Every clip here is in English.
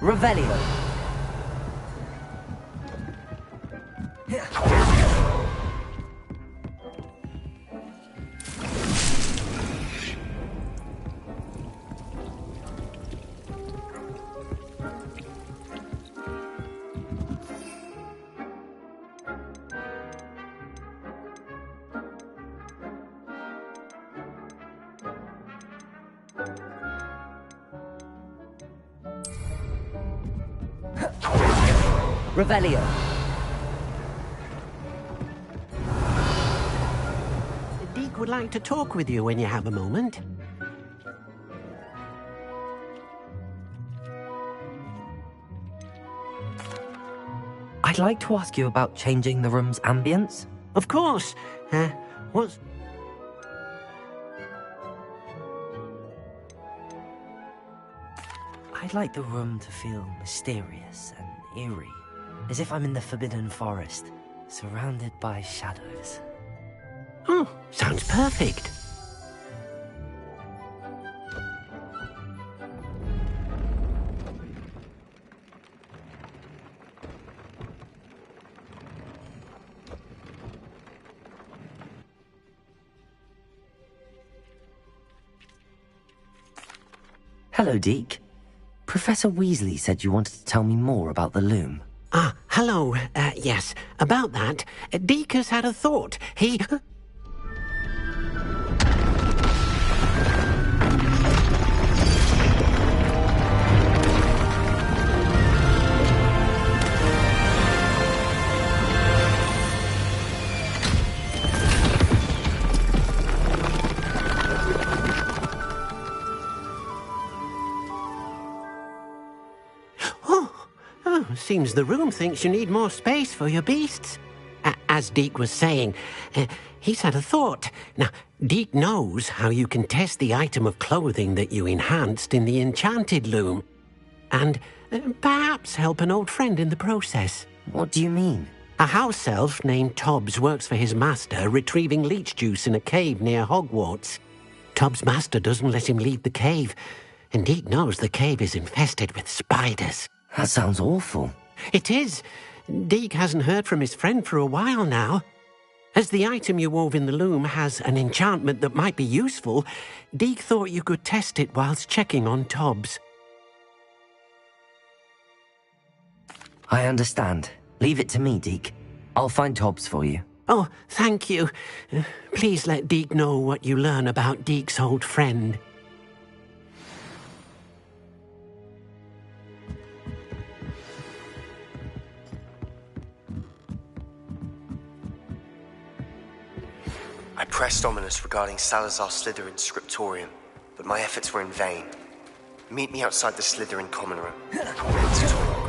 Revelio. Revelio. Deek would like to talk with you when you have a moment. I'd like to ask you about changing the room's ambience. Of course. What's... I'd like the room to feel mysterious and eerie, as if I'm in the Forbidden Forest, surrounded by shadows. Oh, sounds perfect. Hello, Deke. Professor Weasley said you wanted to tell me more about the loom. Ah, hello. Yes, about that. Deek has had a thought. He... Seems the room thinks you need more space for your beasts. As Deek was saying, he's had a thought. Now, Deek knows how you can test the item of clothing that you enhanced in the enchanted loom. And perhaps help an old friend in the process. What do you mean? A house elf named Tobbs works for his master, retrieving leech juice in a cave near Hogwarts. Tobbs' master doesn't let him leave the cave, and Deek knows the cave is infested with spiders. That sounds awful. It is. Deek hasn't heard from his friend for a while now. As the item you wove in the loom has an enchantment that might be useful, Deek thought you could test it whilst checking on Tobbs. I understand. Leave it to me, Deke. I'll find Tobbs for you. Oh, thank you. Please let Deek know what you learn about Deek's old friend. I pressed Ominous regarding Salazar Slytherin's scriptorium, but my efforts were in vain. Meet me outside the Slytherin common room. Let's talk.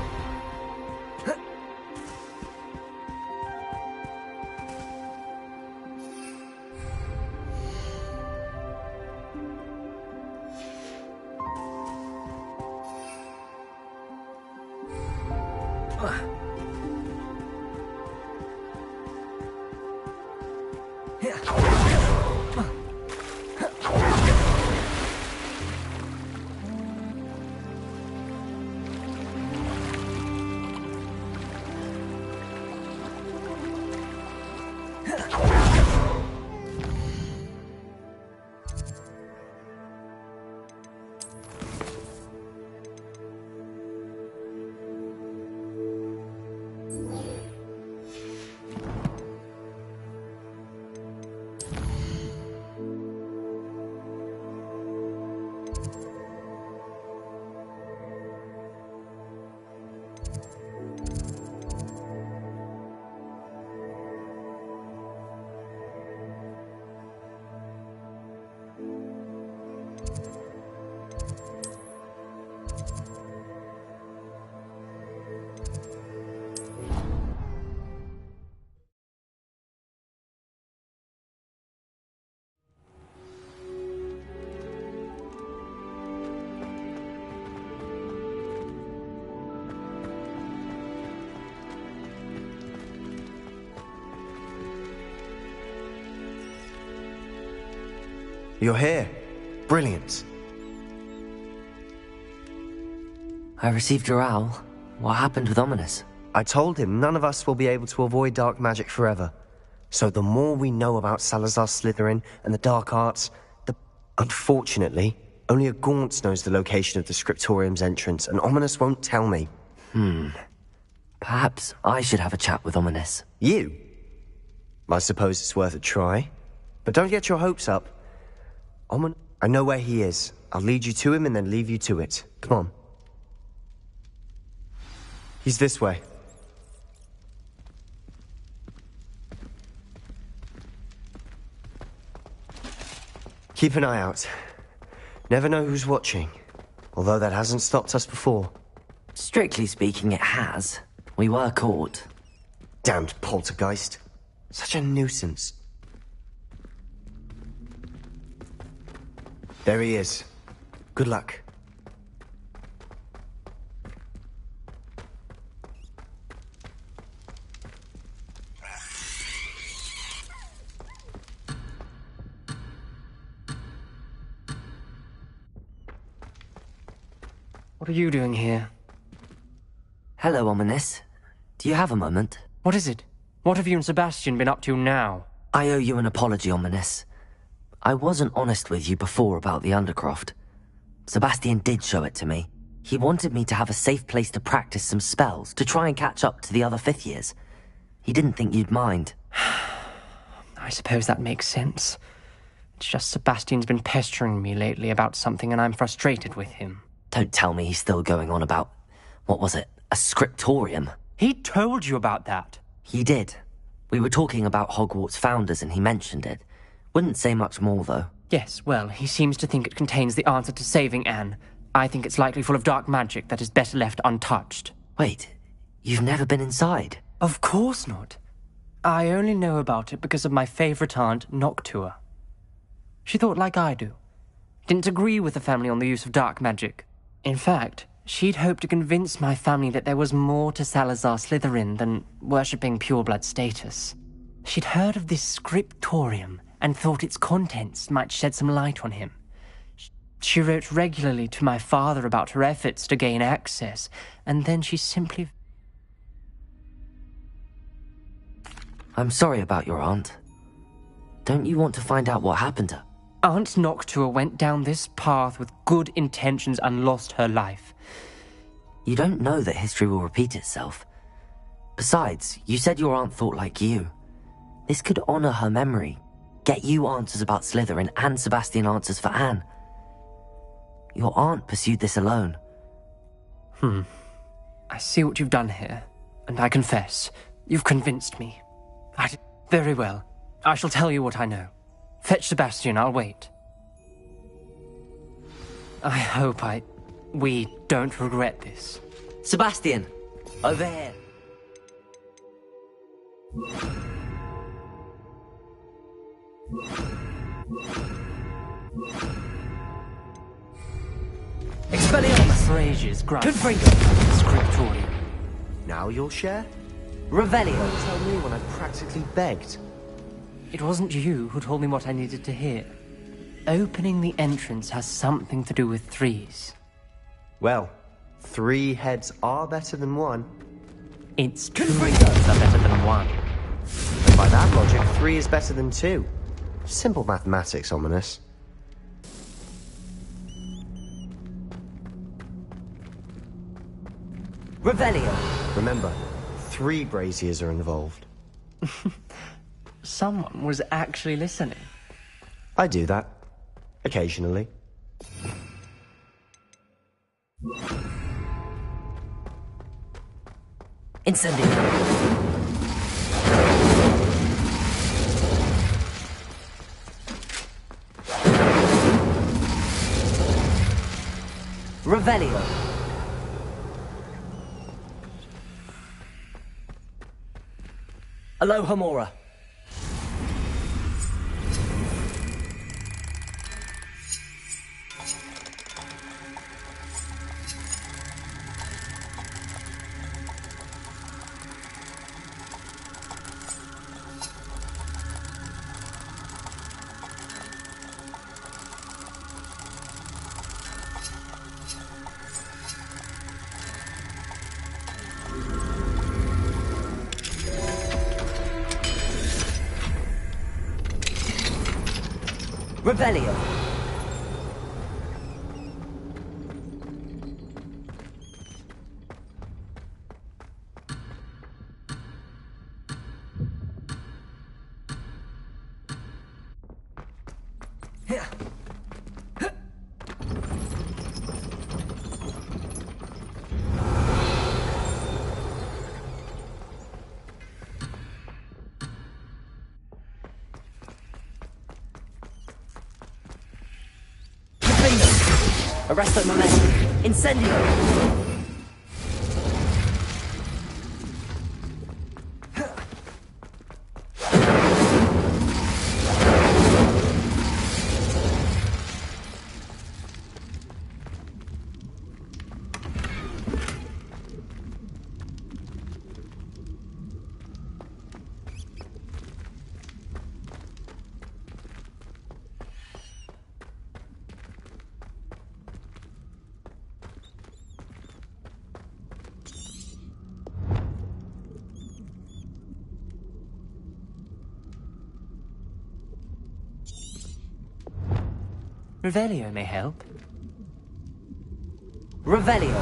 You're here. Brilliant. I I received your owl. What happened with Ominous? I told him none of us will be able to avoid dark magic forever. So the more we know about Salazar Slytherin and the dark arts, the... Unfortunately, only a Gaunt knows the location of the Scriptorium's entrance, and Ominous won't tell me. Perhaps I should have a chat with Ominous. You? I suppose it's worth a try. But don't get your hopes up. I know where he is. I'll lead you to him and then leave you to it. Come on. He's this way. Keep an eye out. Never know who's watching. Although that hasn't stopped us before. Strictly speaking, it has. We were caught. Damned poltergeist. Such a nuisance. There he is. Good luck. What are you doing here? Hello, Ominous. Do you have a moment? What is it? What have you and Sebastian been up to now? I owe you an apology, Ominous. I wasn't honest with you before about the Undercroft. Sebastian did show it to me. He wanted me to have a safe place to practice some spells, to try and catch up to the other fifth years. He didn't think you'd mind. I suppose that makes sense. It's just Sebastian's been pestering me lately about something and I'm frustrated with him. Don't tell me he's still going on about, what was it, a scriptorium? He told you about that. He did. We were talking about Hogwarts founders and he mentioned it. Wouldn't say much more, though. Yes, well, he seems to think it contains the answer to saving Anne. I think it's likely full of dark magic that is better left untouched. Wait, you've never been inside? Of course not. I only know about it because of my favourite aunt, Noctua. She thought like I do. Didn't agree with the family on the use of dark magic. In fact, she'd hoped to convince my family that there was more to Salazar Slytherin than worshipping pureblood status. She'd heard of this scriptorium and thought its contents might shed some light on him. She wrote regularly to my father about her efforts to gain access, and then she simply... I'm sorry about your aunt. Don't you want to find out what happened to her? Aunt Noctua went down this path with good intentions and lost her life. You don't know that history will repeat itself. Besides, you said your aunt thought like you. This could honor her memory, get you answers about Slytherin and Sebastian answers for Anne. Your aunt pursued this alone. I see what you've done here, and I confess, you've convinced me. Very well. I shall tell you what I know. Fetch Sebastian, I'll wait. I hope we don't regret this. Sebastian! Over here! Expelliarmus! Phrases grant Confringo! scriptorium. Now you'll share? Revelio! Tell me when I practically begged. It wasn't you who told me what I needed to hear. Opening the entrance has something to do with threes. Well, 3 heads are better than 1. It's 2 heads are better than 1. And by that logic, 3 is better than 2. Simple mathematics, Ominous. Revelio! Remember, 3 braziers are involved. Someone was actually listening. I do that. Occasionally. Incendio! Revelio! Alohomora! Revelio. Arresto momentum. Incendio! Revelio may help. Revelio.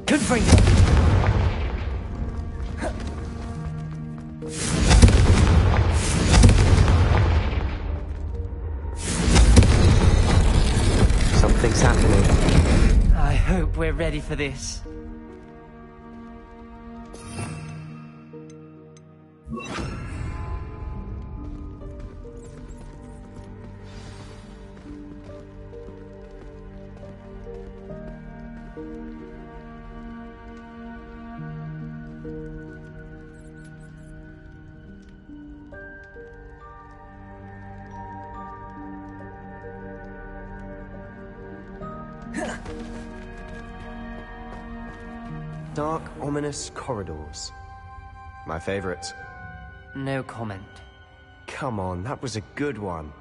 Confringo. Something's happening. I hope we're ready for this. Dark, ominous corridors. My favorite. No comment. Come on, that was a good one.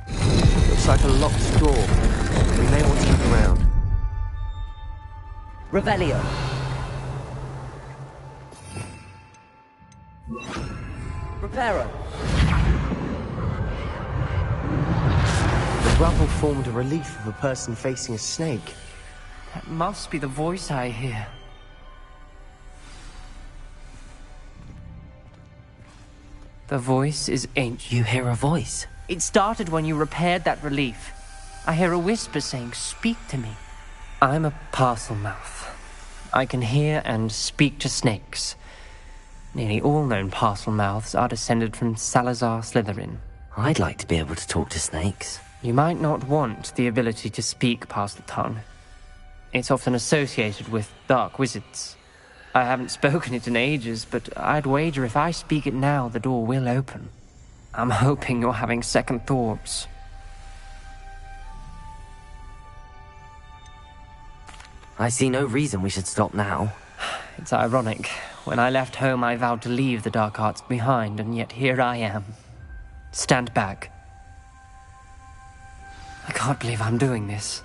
Looks like a locked door. We may want to look around. Revelio. Reparo. The rubble formed a relief of a person facing a snake. That must be the voice I hear. The voice is ancient. You hear a voice? It started when you repaired that relief. I hear a whisper saying, "Speak to me." I'm a parcel mouth. I can hear and speak to snakes. Nearly all known parcel mouths are descended from Salazar Slytherin. I'd like to be able to talk to snakes. You might not want the ability to speak past the tongue. It's often associated with dark wizards. I haven't spoken it in ages, but I'd wager if I speak it now, the door will open. I'm hoping you're having second thoughts. I see no reason we should stop now. It's ironic. When I left home, I vowed to leave the dark arts behind, and yet here I am. Stand back. I can't believe I'm doing this.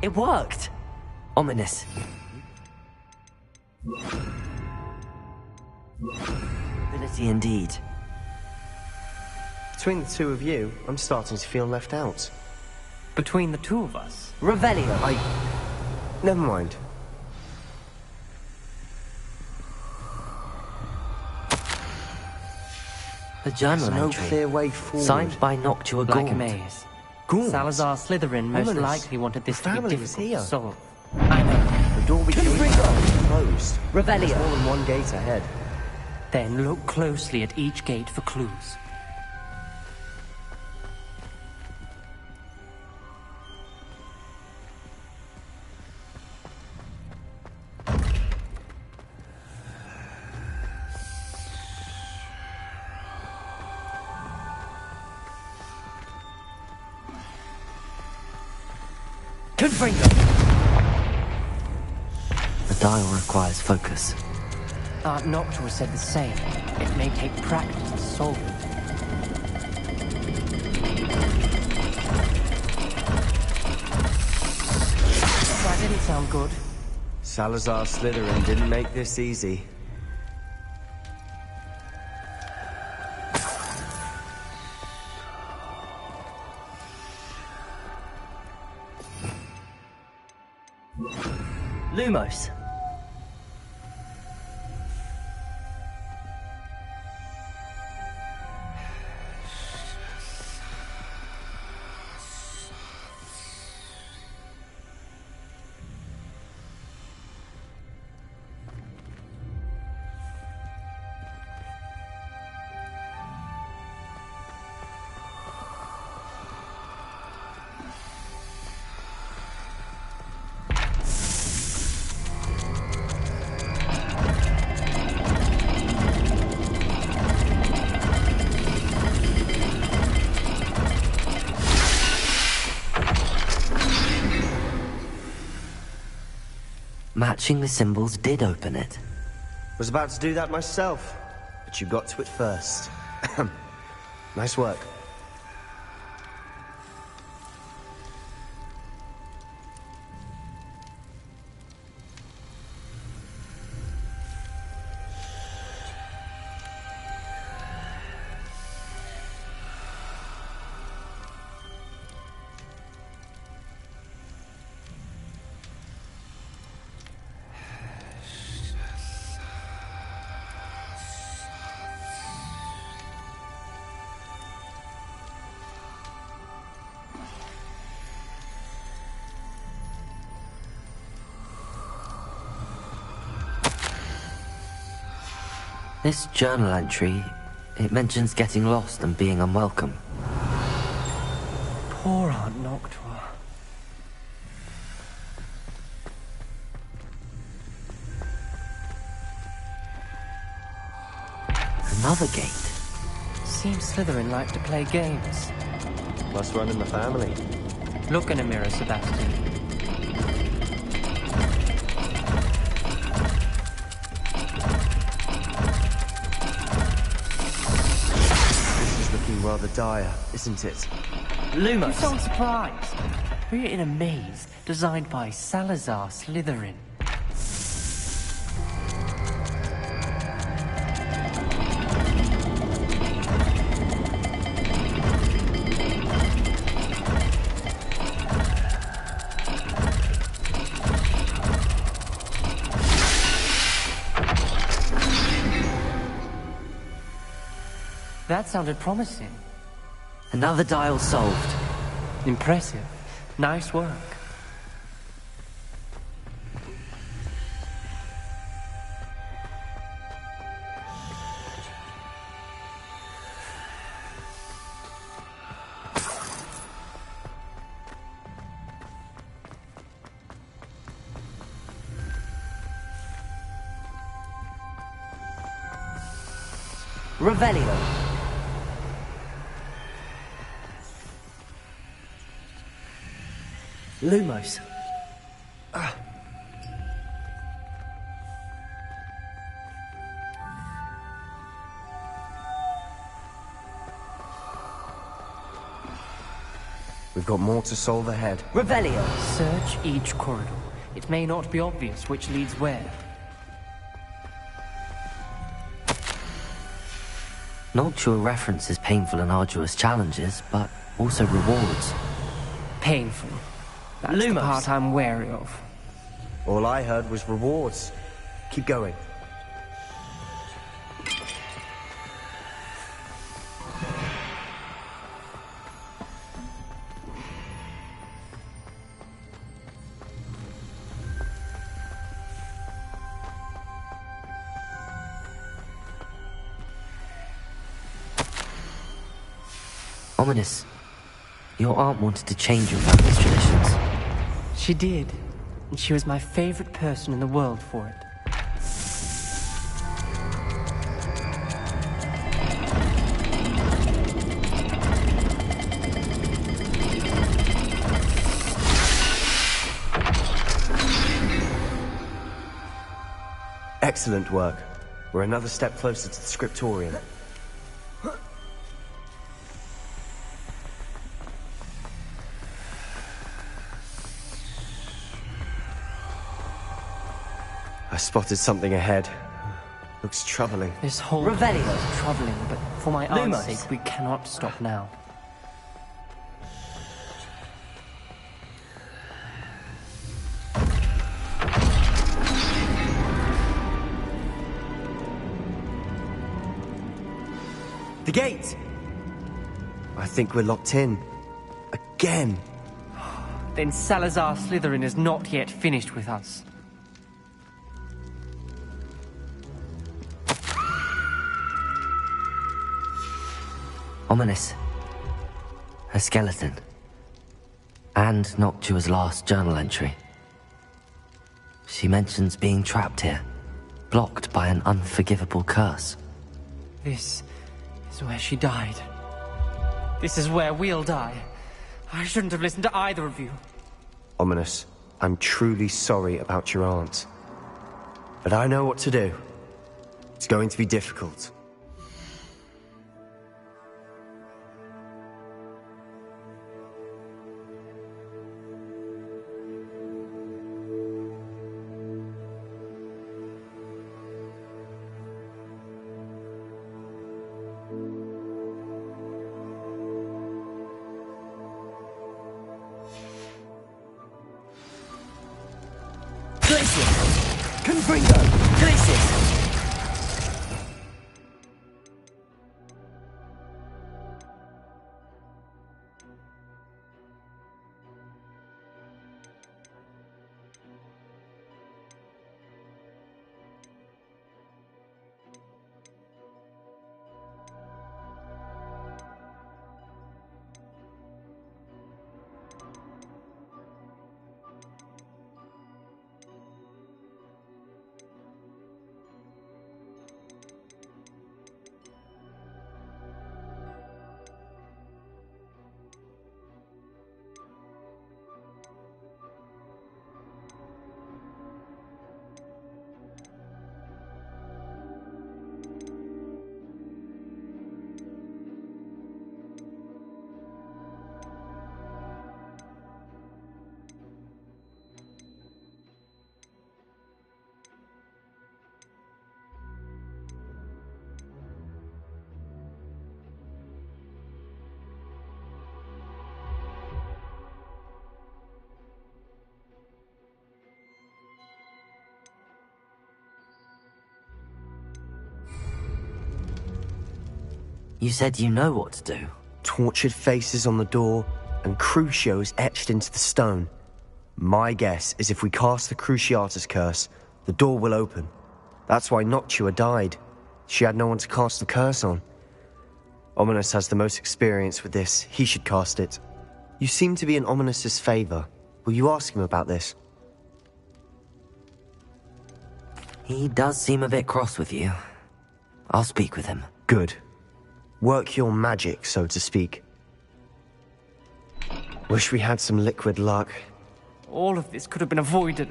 It worked! Ominous. Ability indeed. Between the two of you, I'm starting to feel left out. Between the two of us? Revelio. Never mind. The journal There's no entry. clear way forward. Signed by Noctua Like a Gaunt. maze. Gaunt? Salazar Slytherin most Ominous. likely wanted this to be Family was difficult here. to solve. I know. The door we came Confringo. is closed. Revelio. There's more than one gate ahead. Then look closely at each gate for clues. Confringo! The dial requires focus. Aunt Noctua said the same. It may take practice to solve it. That didn't sound good. Salazar Slytherin didn't make this easy. Lumos. Matching the symbols did open it. Was about to do that myself, but you got to it first. Nice work. This journal entry, it mentions getting lost and being unwelcome. Poor Aunt Noctua. Another gate. Seems Slytherin like to play games. Must run in the family. Look in a mirror, Sebastian. Rather dire, isn't it? Lumos! You sound surprised. We're in a maze designed by Salazar Slytherin. That sounded promising. Another dial solved. Impressive. Nice work. Revelio. Lumos. We've got more to solve ahead. Revelio. Search each corridor. It may not be obvious which leads where. Noctua references painful and arduous challenges, but also rewards. Painful. That's the part I'm wary of. All I heard was rewards. Keep going. Ominous. Your aunt wanted to change your family's traditions. She did. And she was my favorite person in the world for it. Excellent work. We're another step closer to the scriptorium. I spotted something ahead. Looks troubling. This whole Revelio. place is troubling, but for my aunt's Lumos. sake, we cannot stop now. The gate! I think we're locked in. Again. Then Salazar Slytherin is not yet finished with us. Ominous. A skeleton. And Noctua's last journal entry. She mentions being trapped here, blocked by an unforgivable curse. This is where she died. This is where we'll die. I shouldn't have listened to either of you. Ominous, I'm truly sorry about your aunt. But I know what to do. It's going to be difficult. Confringo! Glacis! You said you know what to do. Tortured faces on the door, and Crucios etched into the stone. My guess is if we cast the Cruciatus curse, the door will open. That's why Noctua died. She had no one to cast the curse on. Ominous has the most experience with this. He should cast it. You seem to be in Ominous's favor. Will you ask him about this? He does seem a bit cross with you. I'll speak with him. Good. Work your magic, so to speak. Wish we had some liquid luck. All of this could have been avoided.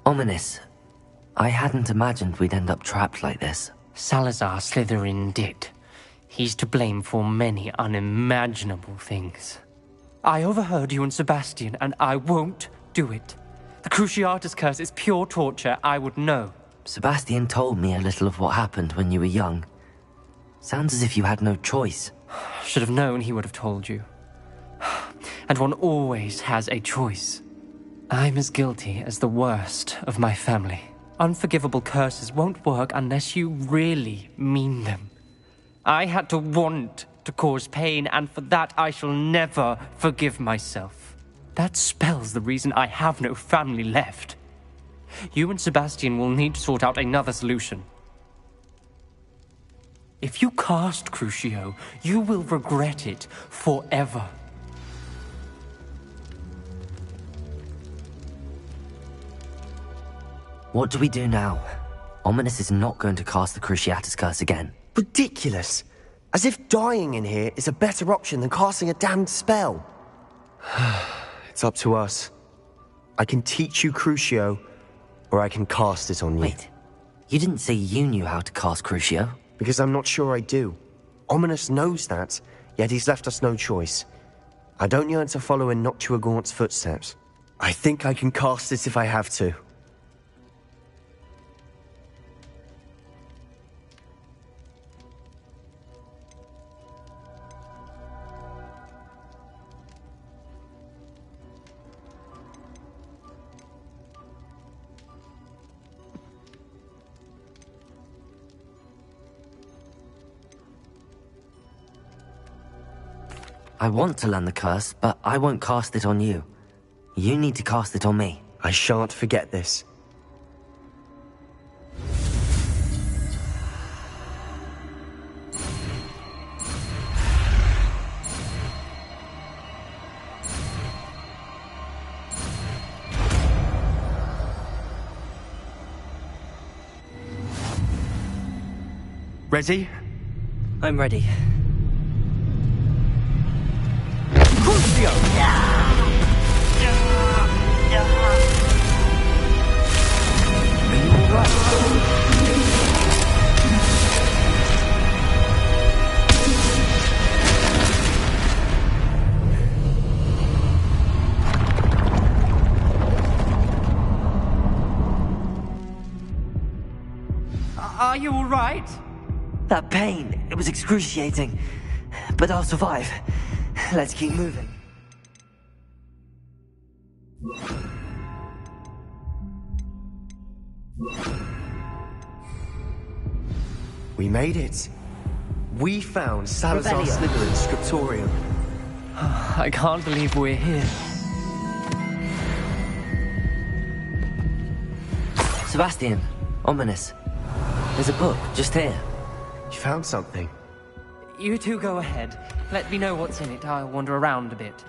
Ominous. I hadn't imagined we'd end up trapped like this. Salazar Slytherin did. He's to blame for many unimaginable things. I overheard you and Sebastian, and I won't do it. The Cruciatus curse is pure torture, I would know. Sebastian told me a little of what happened when you were young. Sounds as if you had no choice. Should have known he would have told you. And one always has a choice. I'm as guilty as the worst of my family. Unforgivable curses won't work unless you really mean them. I had to want to cause pain, and for that I shall never forgive myself. That spells the reason I have no family left. You and Sebastian will need to sort out another solution. If you cast Crucio, you will regret it forever. What do we do now? Ominous is not going to cast the Cruciatus curse again. Ridiculous! As if dying in here is a better option than casting a damned spell. It's up to us. I can teach you Crucio, or I can cast it on you. Wait, you didn't say you knew how to cast Crucio? Because I'm not sure I do. Ominous knows that, yet he's left us no choice. I don't yearn to follow in Noctua Gaunt's footsteps. I think I can cast it if I have to. I want to learn the curse, but I won't cast it on you. You need to cast it on me. I shan't forget this. Ready? I'm ready. Are you all right? That pain, it was excruciating. But I'll survive. Let's keep moving. We made it. We found Salazar Revelio. Slytherin's scriptorium. I can't believe we're here. Sebastian, ominous. There's a book just here. You found something. You two go ahead. Let me know what's in it. I'll wander around a bit.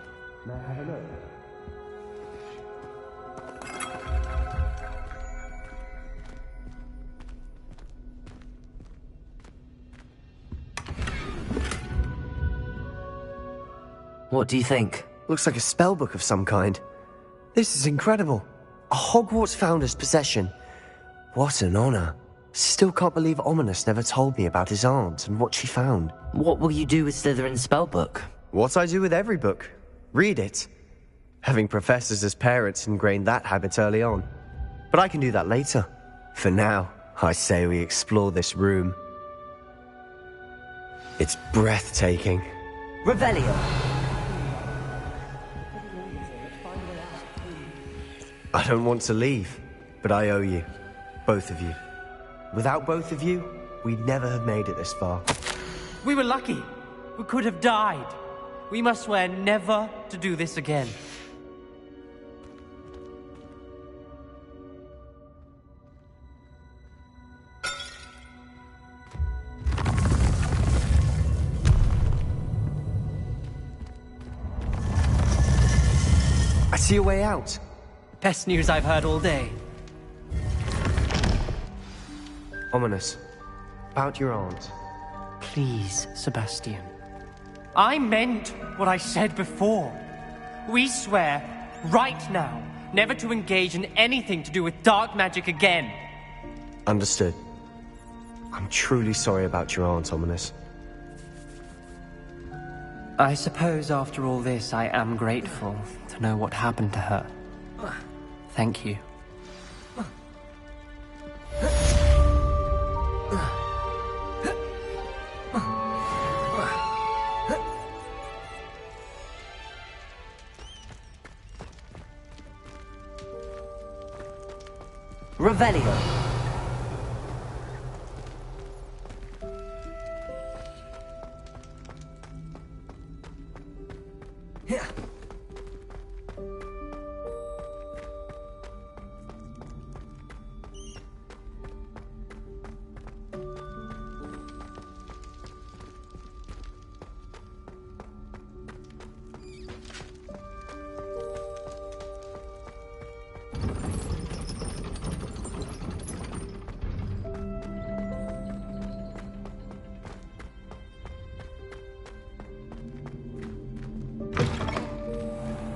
What do you think? Looks like a spellbook of some kind. This is incredible. A Hogwarts founder's possession. What an honor. Still can't believe Ominous never told me about his aunt and what she found. What will you do with Slytherin's spellbook? What I do with every book. Read it. Having professors as parents ingrained that habit early on. But I can do that later. For now, I say we explore this room. It's breathtaking. Revelio! I don't want to leave, but I owe you. Both of you. Without both of you, we'd never have made it this far. We were lucky. We could have died. We must swear never to do this again. I see a way out. Best news I've heard all day. Ominous. About your aunt. Please, Sebastian. I meant what I said before. We swear, right now, never to engage in anything to do with dark magic again. Understood. I'm truly sorry about your aunt, Ominous. I suppose after all this, I am grateful to know what happened to her. Thank you. Revelio!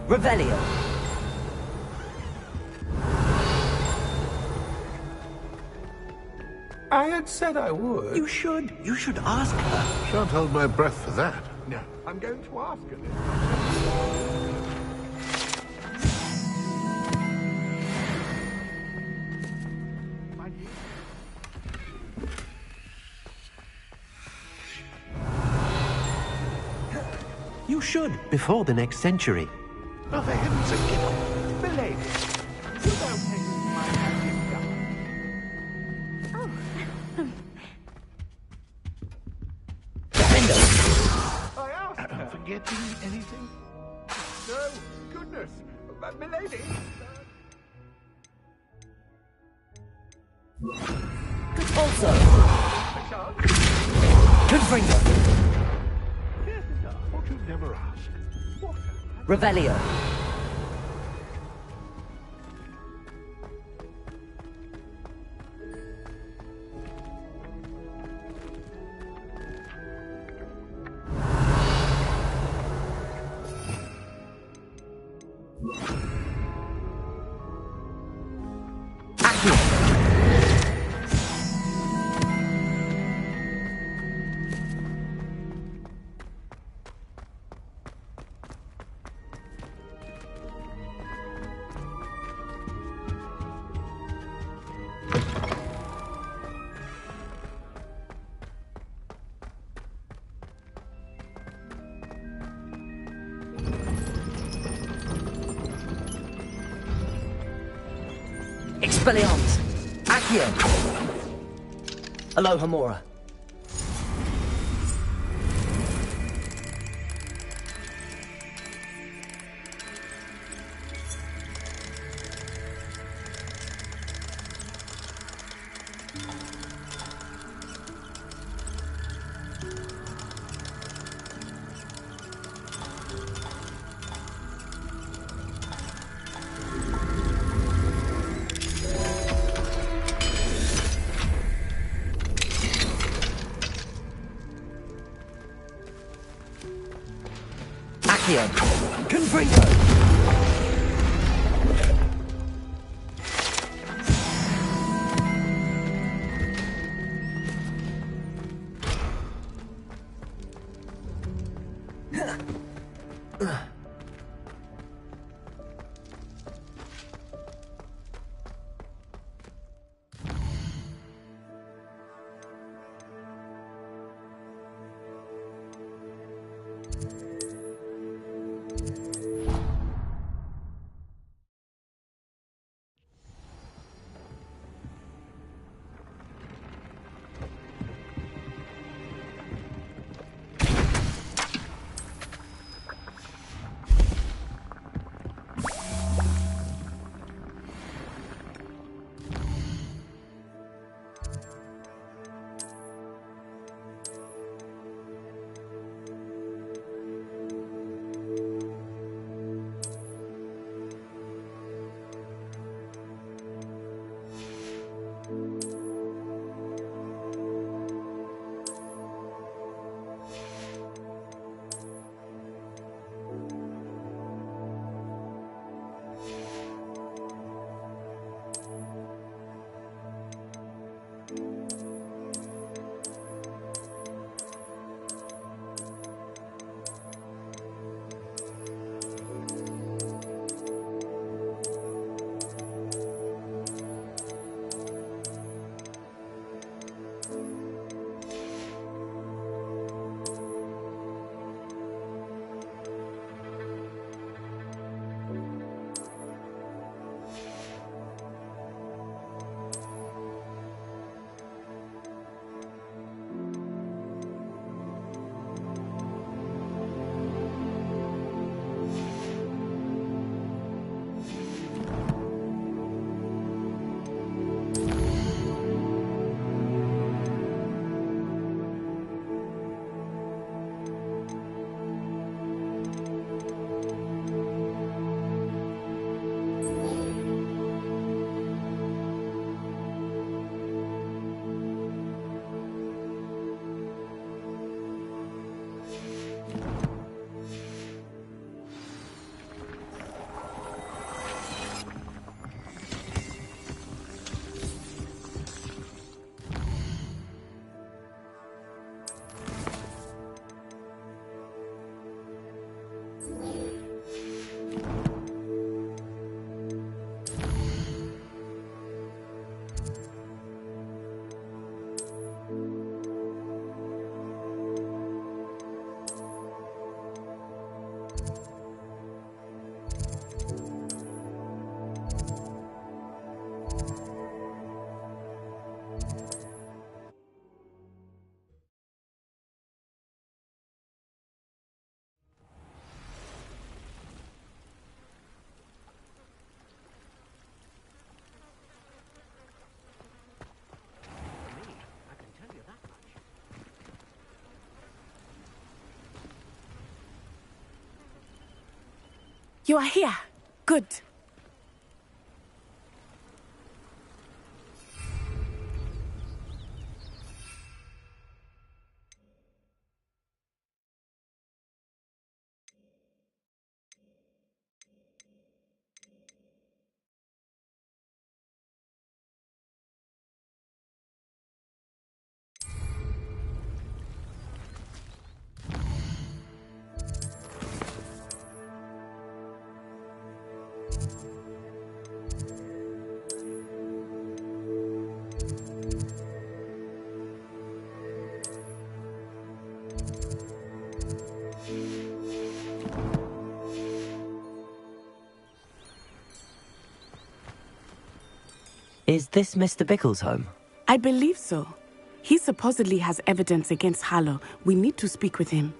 Revelio! I had said I would. You should. You should ask her. Shan't hold my breath for that. No, I'm going to ask her this. You should, before the next century. Oh, for heaven's sake, get on. Milady, you don't take my magic gun. I asked her. Forgetting anything? No, goodness. Milady. Also, A chance? Confringo, Here's the dart. Thought you'd never ask. What? Revelio, Accio, Expelliarmus, Accio, Alohomora. Accio, Confringo, You are here. Good. Is this Mr. Bickle's home? I believe so. He supposedly has evidence against Harlow. We need to speak with him.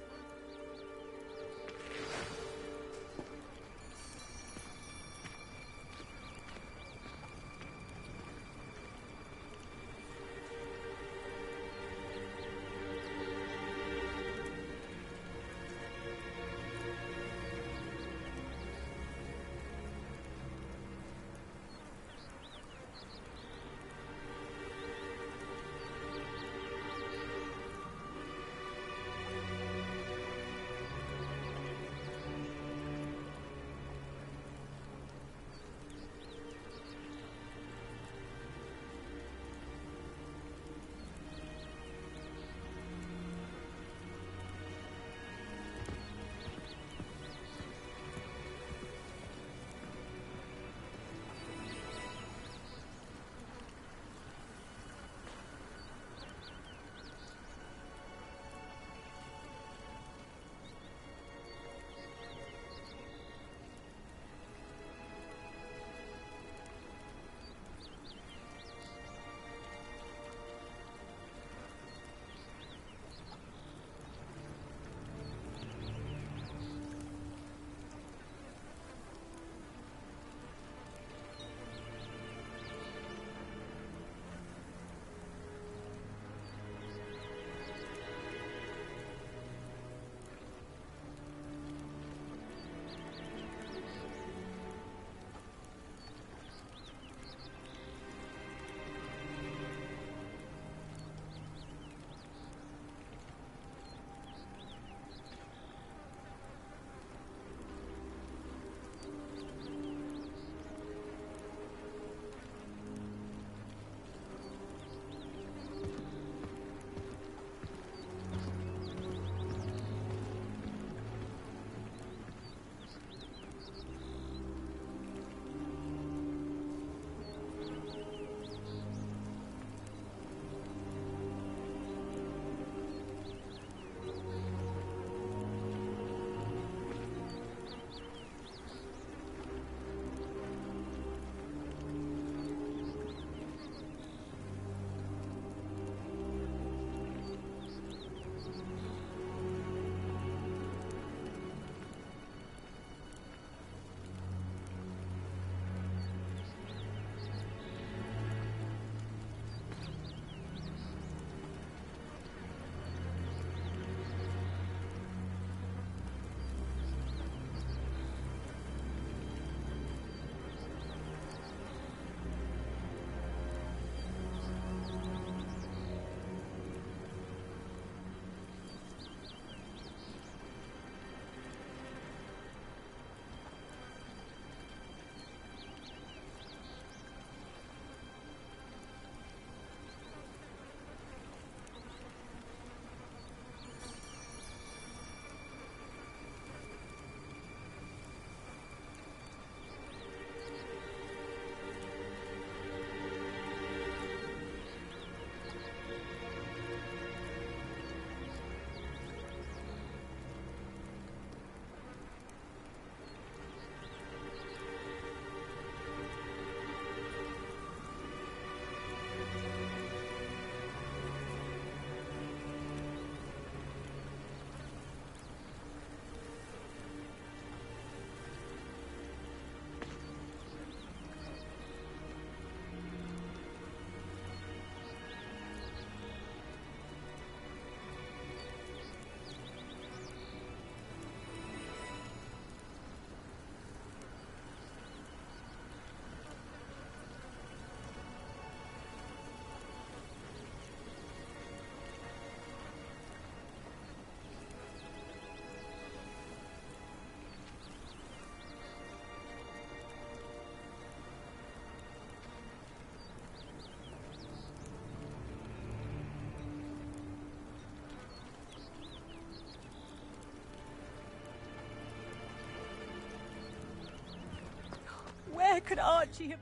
Where could Archie have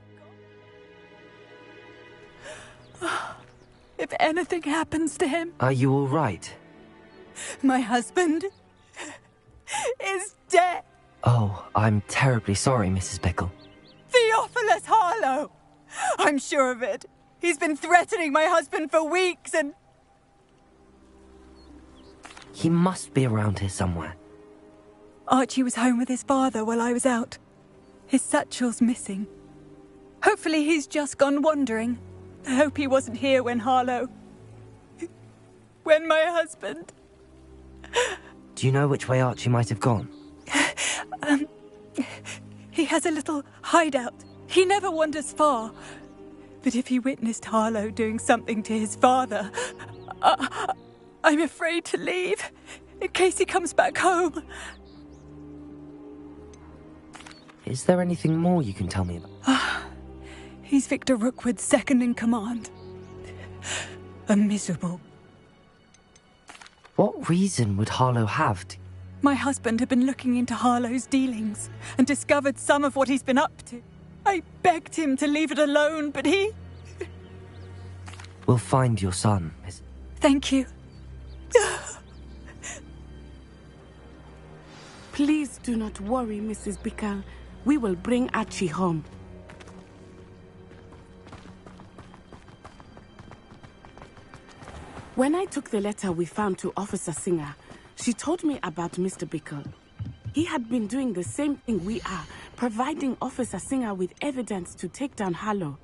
gone? If anything happens to him, Are you all right? my husband is dead. Oh, I'm terribly sorry, Mrs. Bickle. Theophilus Harlow! I'm sure of it. He's been threatening my husband for weeks and... He must be around here somewhere. Archie was home with his father while I was out. His satchel's missing. Hopefully he's just gone wandering. I hope he wasn't here when Harlow... when my husband... Do you know which way Archie might have gone? He has a little hideout. He never wanders far. But if he witnessed Harlow doing something to his father, I'm afraid to leave, in case he comes back home. Is there anything more you can tell me about? He's Victor Rookwood's second in command. A miserable. What reason would Harlow have to... My husband had been looking into Harlow's dealings and discovered some of what he's been up to. I begged him to leave it alone, but he... We'll find your son, Miss... Thank you. Please do not worry, Mrs. Bickle. We will bring Archie home. When I took the letter we found to Officer Singer, she told me about Mr. Bickle. He had been doing the same thing we are, providing Officer Singer with evidence to take down Harlow.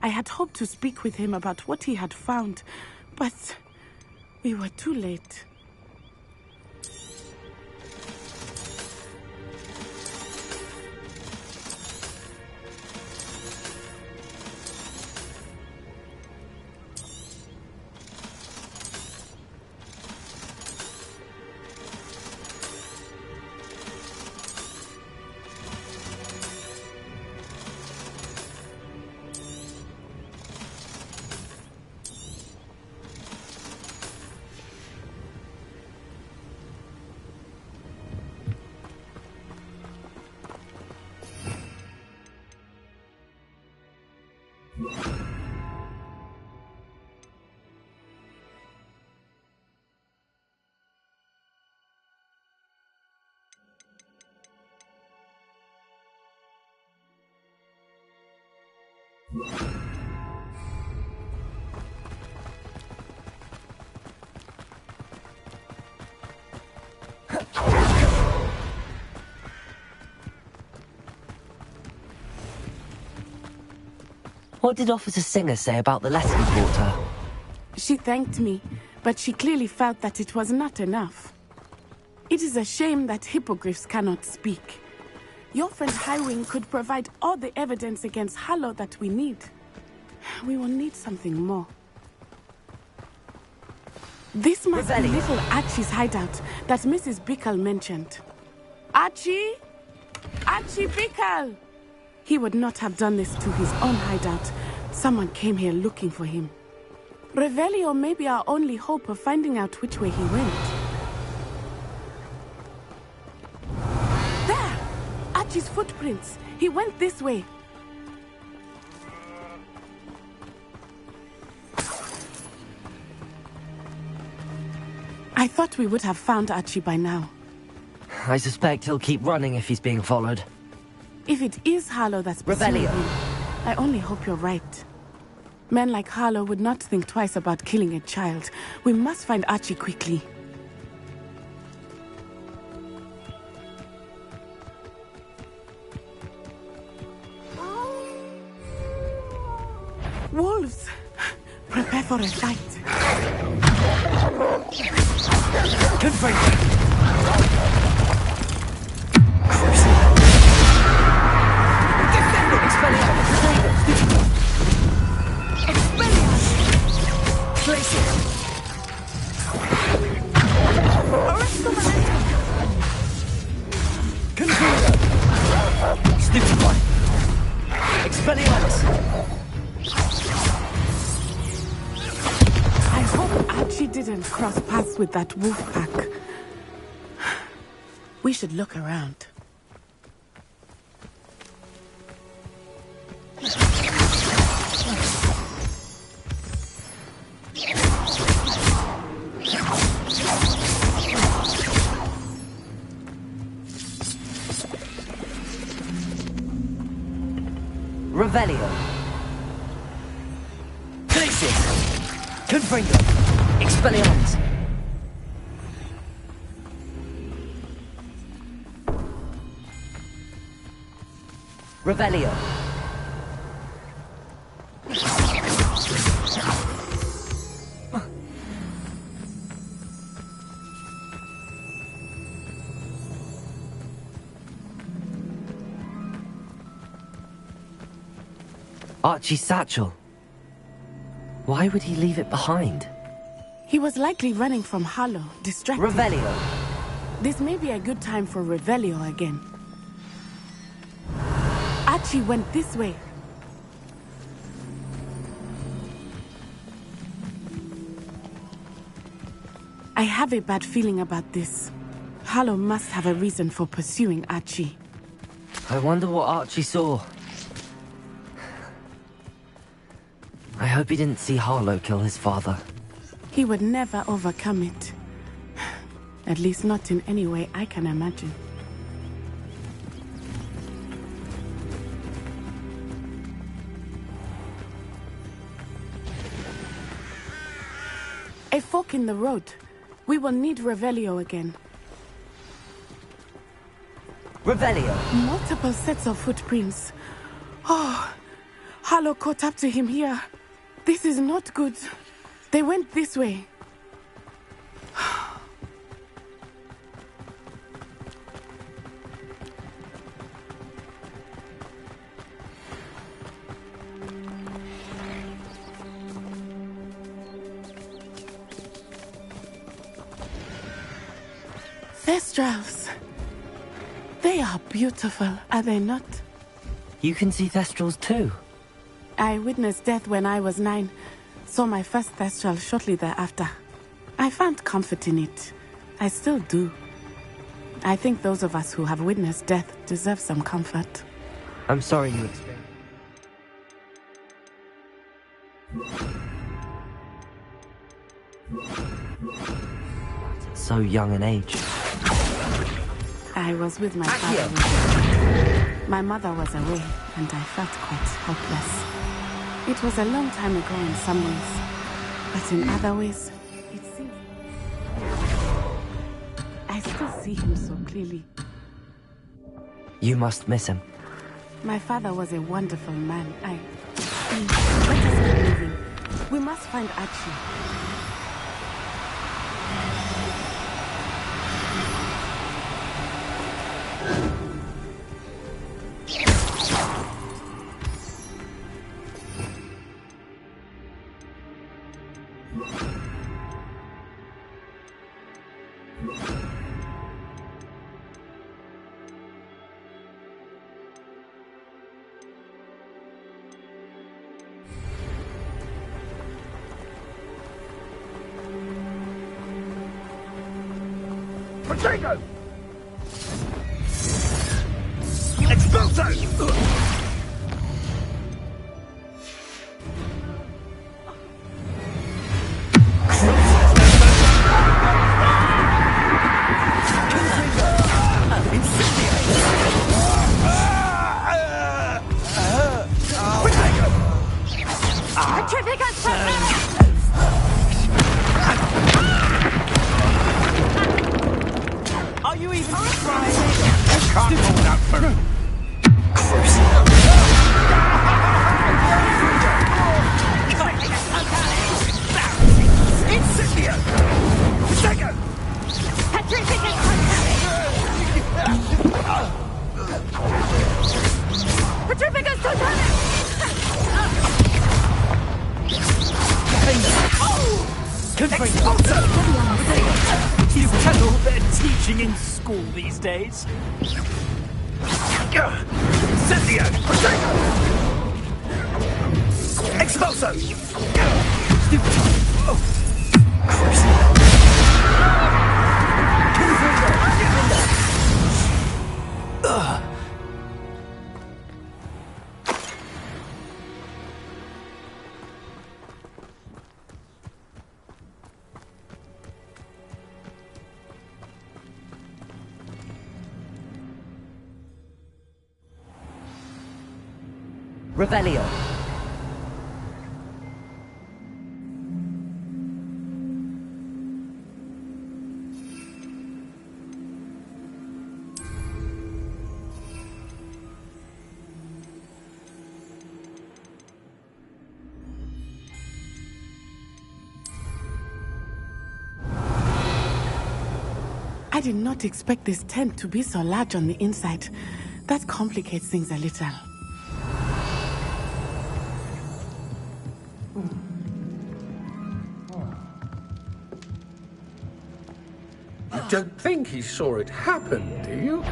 I had hoped to speak with him about what he had found, but we were too late. What did Officer Singer say about the letter you brought her? She thanked me, but she clearly felt that it was not enough. It is a shame that hippogriffs cannot speak. Your friend Highwing could provide all the evidence against Harlow that we need. We will need something more. This must be little Archie's hideout that Mrs. Bickle mentioned. Archie? Archie Bickle! He would not have done this to his own hideout. Someone came here looking for him. Revelio may be our only hope of finding out which way he went. There! Archie's footprints. He went this way. I thought we would have found Archie by now. I suspect he'll keep running if he's being followed. If it is Harlow that's pursuing him, I only hope you're right. Men like Harlow would not think twice about killing a child. We must find Archie quickly. Wolves! Prepare for a fight. Confirm. Place it. Arrest the momentum. Confuser. Stupefy. Expelliarmus. I hope Archie didn't cross paths with that wolf pack. We should look around. Revelio. Glacius. Confringo. Expelliarmus. Revelio. Archie's satchel. Why would he leave it behind? He was likely running from Harlow, distracted. Revelio. This may be a good time for Revelio again. Archie went this way. I have a bad feeling about this. Harlow must have a reason for pursuing Archie. I wonder what Archie saw. I hope he didn't see Harlow kill his father. He would never overcome it. At least not in any way I can imagine. A fork in the road. We will need Revelio again. Revelio. Multiple sets of footprints. Oh, Harlow caught up to him here. This is not good. They went this way. Thestrals. They are beautiful, are they not? You can see Thestrals too. I witnessed death when I was 9. Saw my first Thestral shortly thereafter. I found comfort in it. I still do. I think those of us who have witnessed death deserve some comfort. I'm sorry you experienced. At so young an age. I was with my father. My mother was away, and I felt quite hopeless. It was a long time ago in some ways, but in other ways, it seems... I still see him so clearly. You must miss him. My father was a wonderful man. Let us keep moving. We must find Archie. Potato! Expulso! Are you even trying? Can't hold out for Incipio! Potato! Petrificus totalis! Expulso! You kettle they're teaching in school these days. Incipio! Potato! Expulso! Revelio. I did not expect this tent to be so large on the inside. That complicates things a little. You don't think he saw it happen, do you?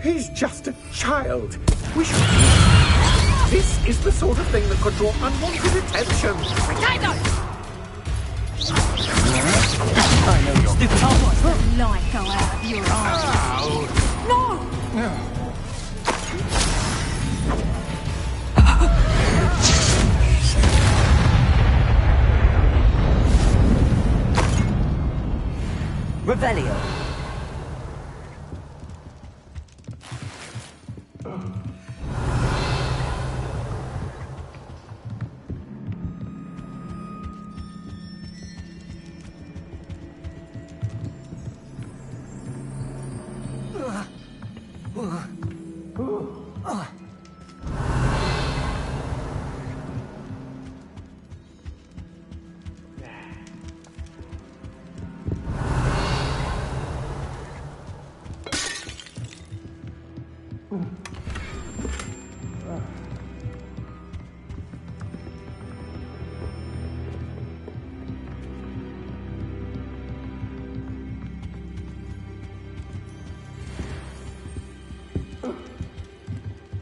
He's just a child. We should... This is the sort of thing that could draw unwanted attention. I know you're stupid. I'll watch the light go out of your eyes. No! Revelio.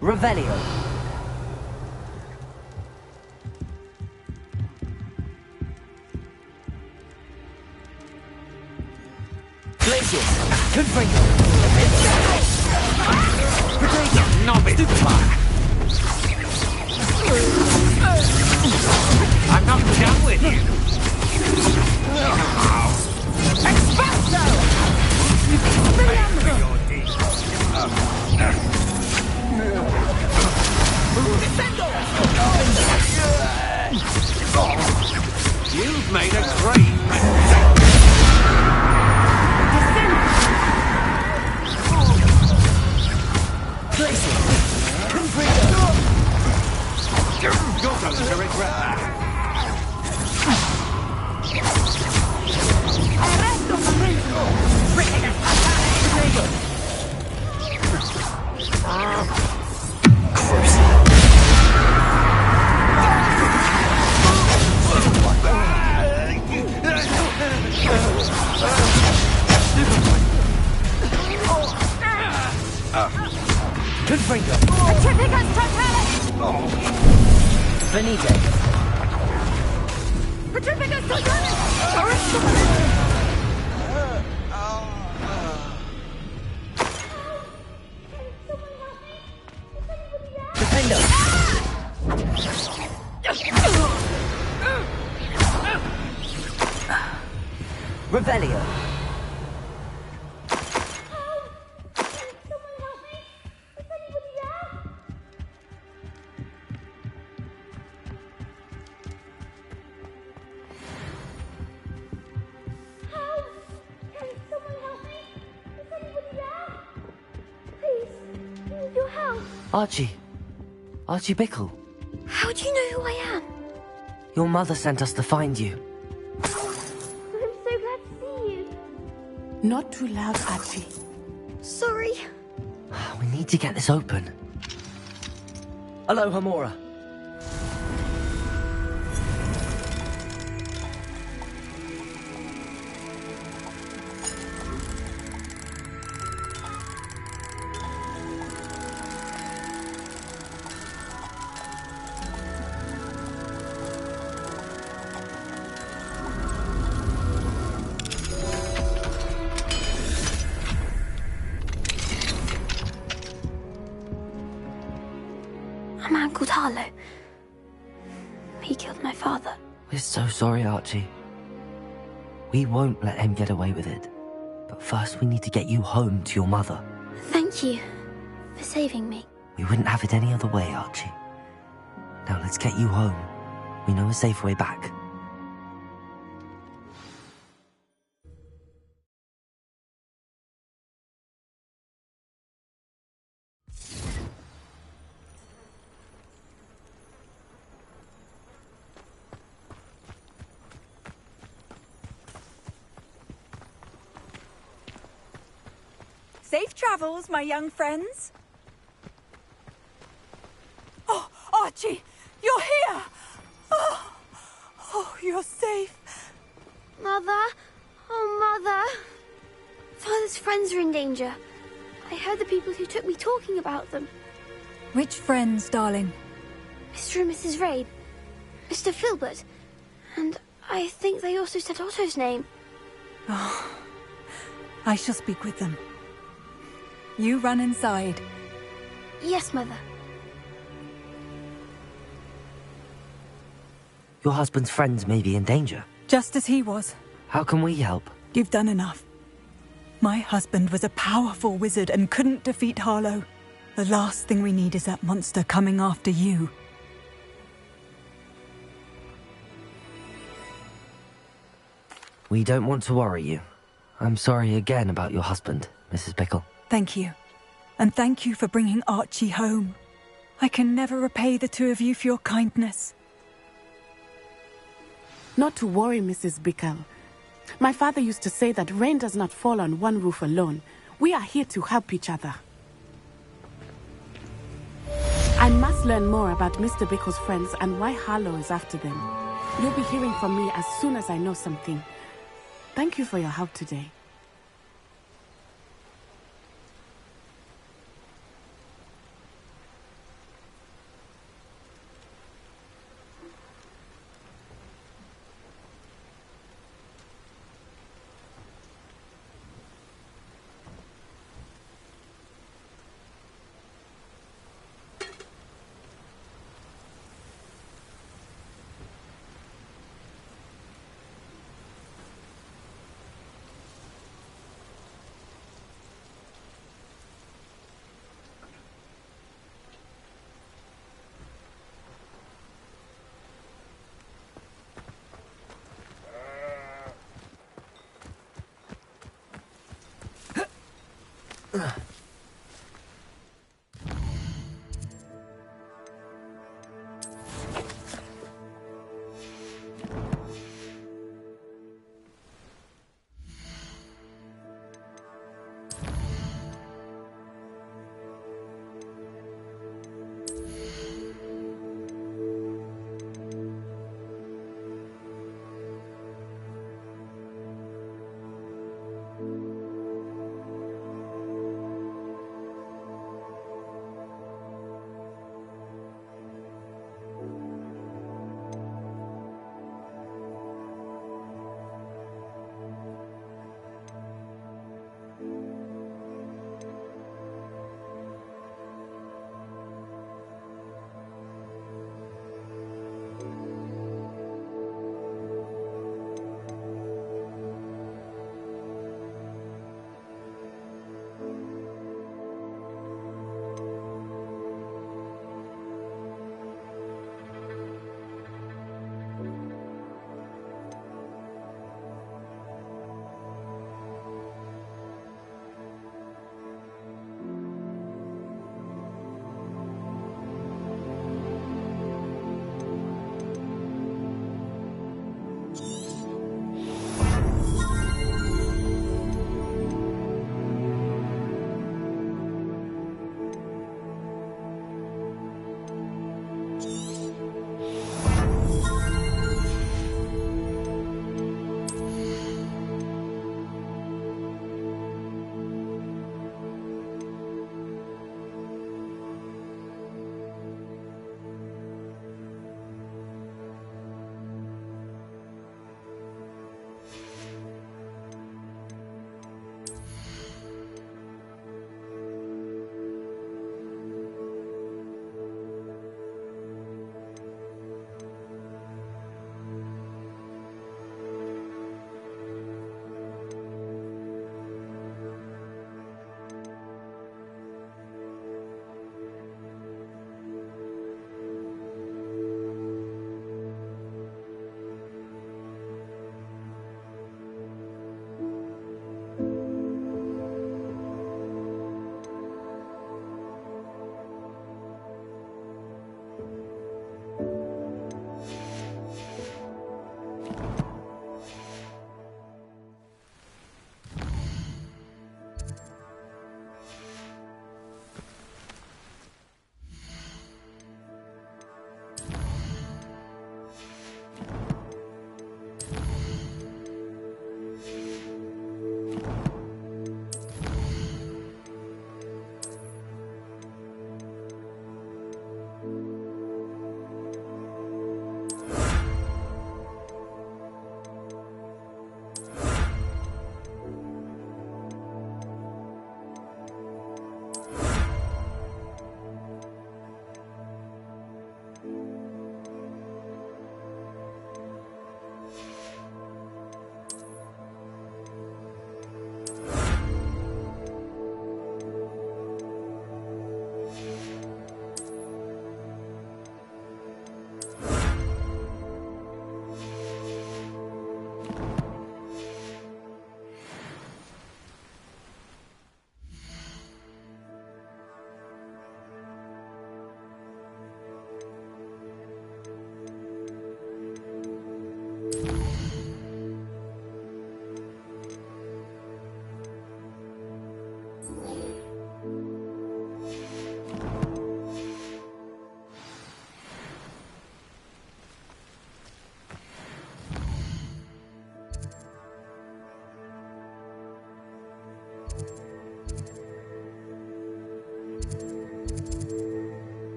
Revelio. Glacius. Confringo. Potato. Novice fire. I'm not done with you. Expulso! You've made a great mistake. You're going to regret that. Confringo. Atypicus totalis! Venite. Atypicus totalis! Defendo. Revelio. Archie Bickle. How do you know who I am? Your mother sent us to find you. I'm so glad to see you. Not too loud, Archie. Sorry. We need to get this open. Hello, Hamora. A man called Harlow. He killed my father. We're so sorry, Archie. We won't let him get away with it. But first we need to get you home to your mother. Thank you for saving me. We wouldn't have it any other way, Archie. Now let's get you home. We know a safe way back. Safe travels, my young friends. Oh, Archie, you're here! Oh, you're safe. Mother? Oh, Mother. Father's friends are in danger. I heard the people who took me talking about them. Which friends, darling? Mr. and Mrs. Rabe, Mr. Filbert, and I think they also said Otto's name. Oh, I shall speak with them. You run inside. Yes, Mother. Your husband's friends may be in danger. Just as he was. How can we help? You've done enough. My husband was a powerful wizard and couldn't defeat Harlow. The last thing we need is that monster coming after you. We don't want to worry you. I'm sorry again about your husband, Mrs. Bickle. Thank you. And thank you for bringing Archie home. I can never repay the two of you for your kindness. Not to worry, Mrs. Bickle. My father used to say that rain does not fall on one roof alone. We are here to help each other. I must learn more about Mr. Bickle's friends and why Harlow is after them. You'll be hearing from me as soon as I know something. Thank you for your help today.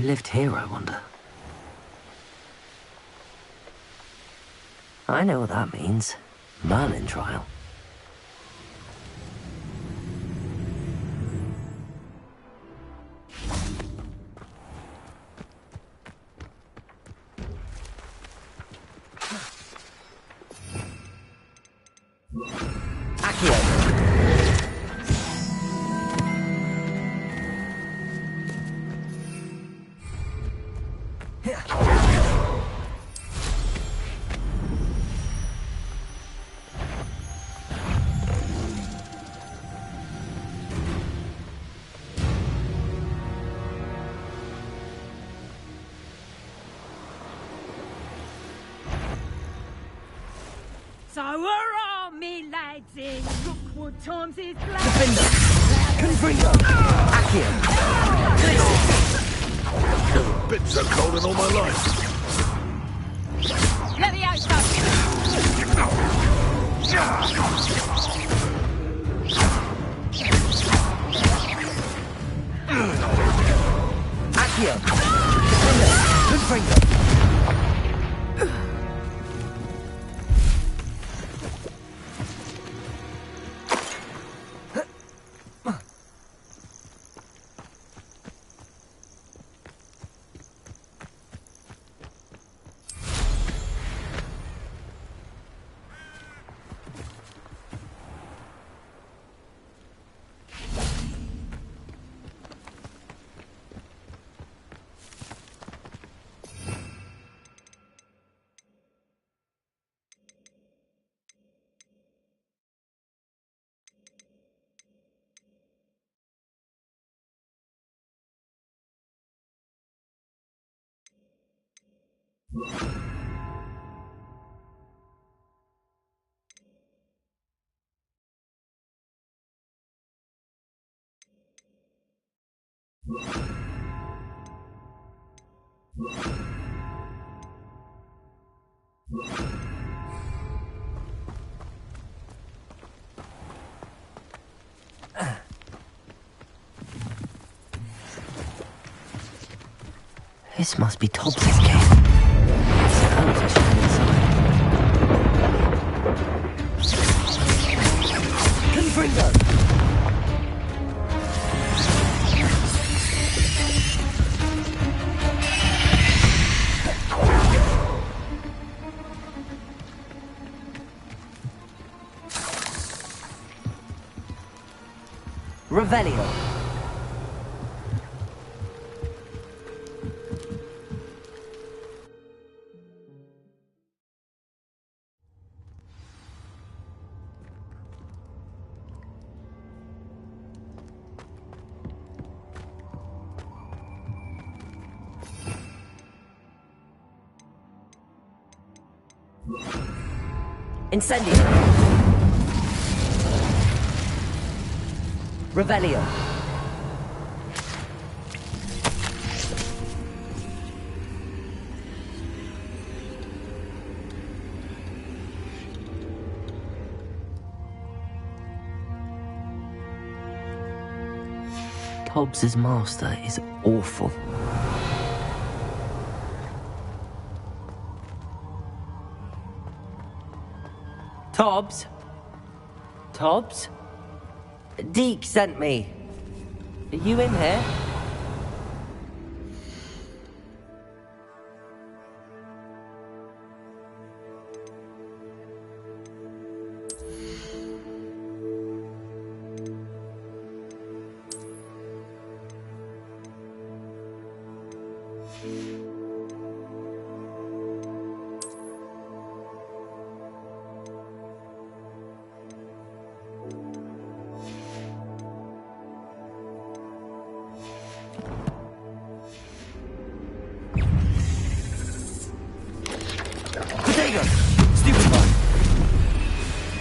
Who lived here, I wonder? I know what that means. Merlin trial. So are all me lads in Rookwood times is blood. Confringo! Accio! Never been so cold in all my life. Let the out go. Accio! Confringo! This must be Tobbs' cave. Suppose I should go inside. Confringo! Revelio. Incendio. Revelio. Tobbs' master is awful. Tobbs? Tobbs? Deke sent me. Are you in here?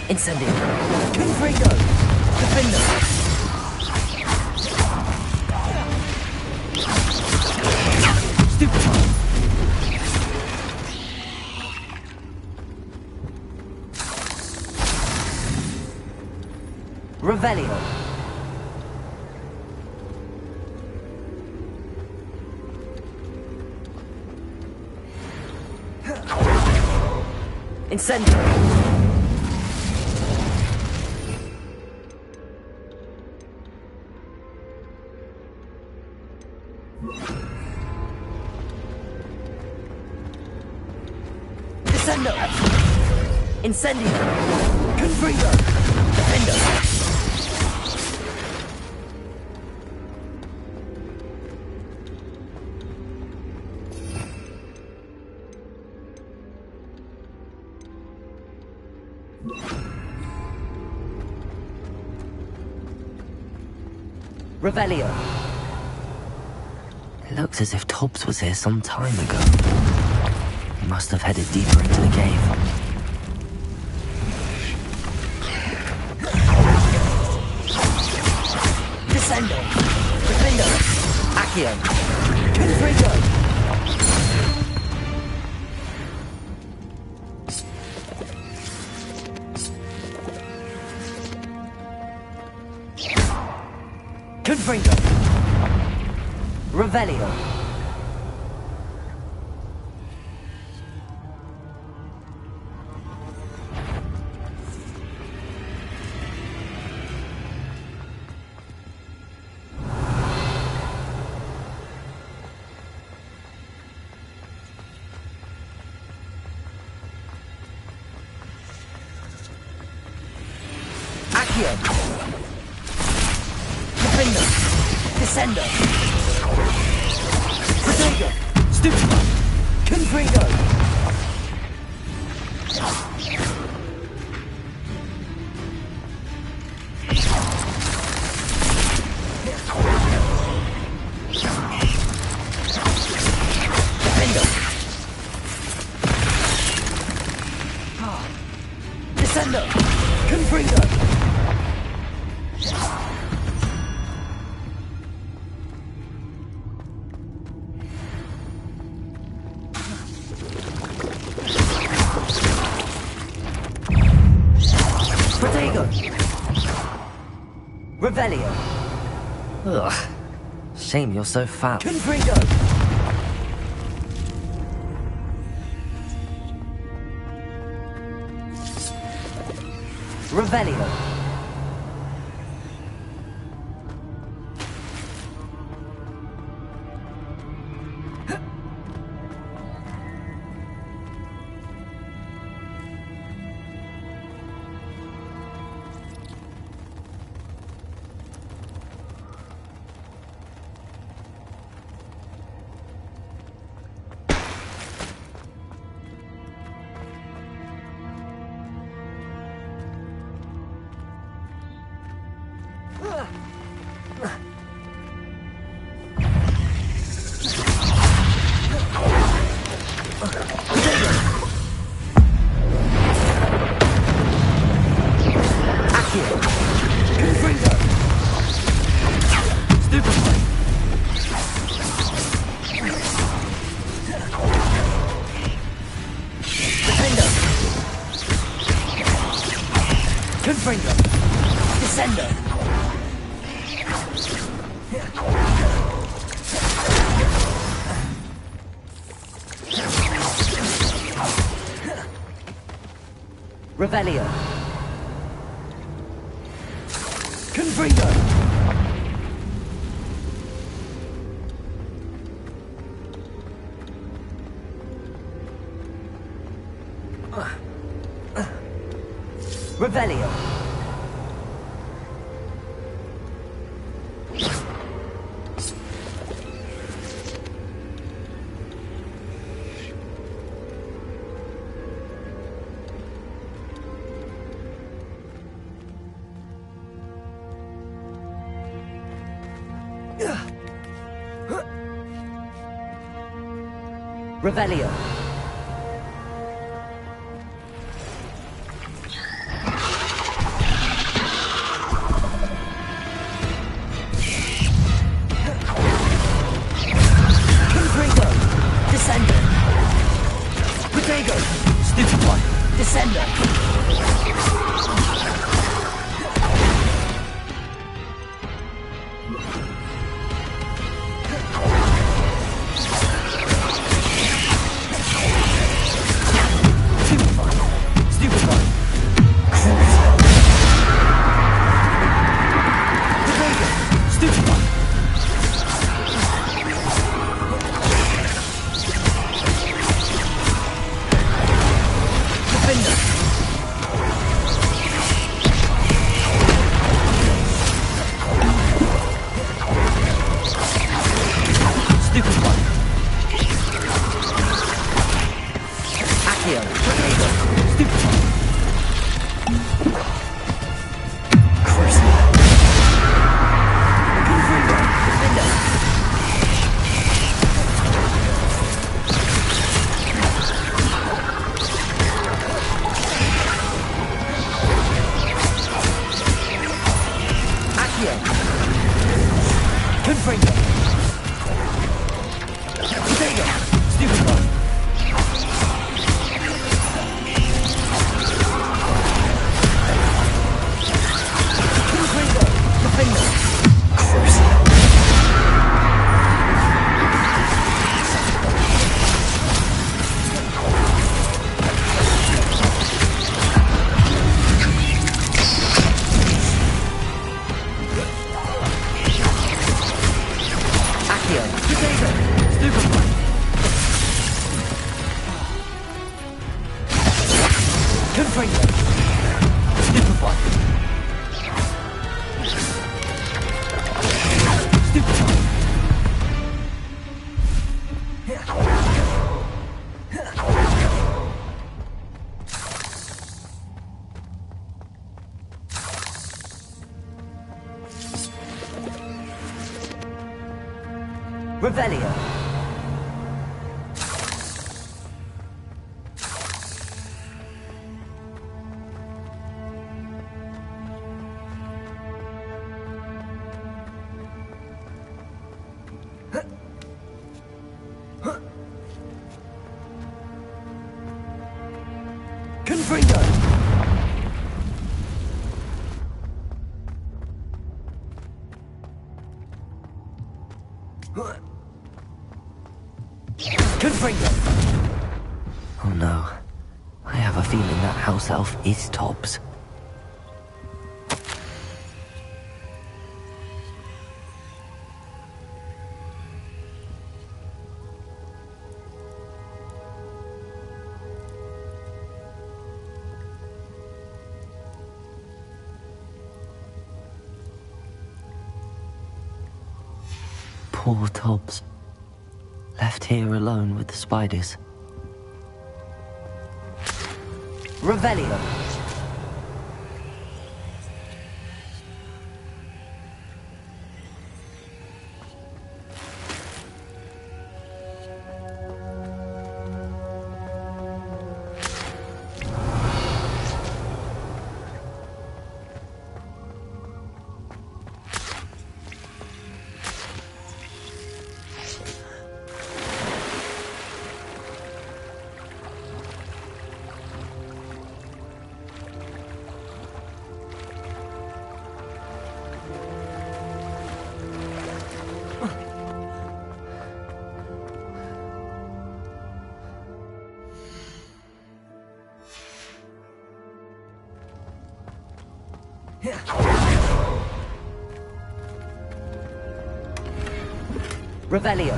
Incendio. Confringo! Defender! Stupefy! Revelio. Incendio! Descendo! Incendio! Confringo! Defendo! Revelio. It looks as if Tobbs was here some time ago. He must have headed deeper into the cave. Descendo! Defendo! Accio! Confringo! Confringo! Revelio! Accio! Defendo! Descendo! Protego! Stupefy! Confringo! Defendo! Descendo! Confringo! Protego! Revelio! Ugh. Shame you're so fat. Confringo! Revelio! Confringo! Descendo! Revelio! Confringo! Revelio! Revelio! Confringo! Descendo! Protego! Stupefy! Descendo! Accio. Stupefy. Crucible. Confringo. Defender. Accio. Confringo. Defender. Stupefy. Revelio. Confringo. Confringo. Oh no. I have a feeling that house elf is Tobbs. Poor Tobbs. Left here alone with the spiders. Revelio. Revelio.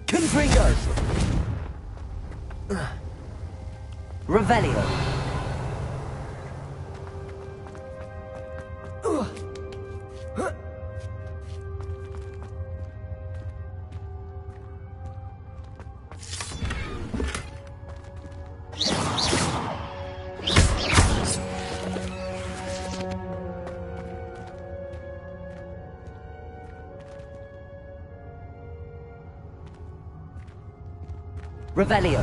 Confringo. Revelio. Revelio.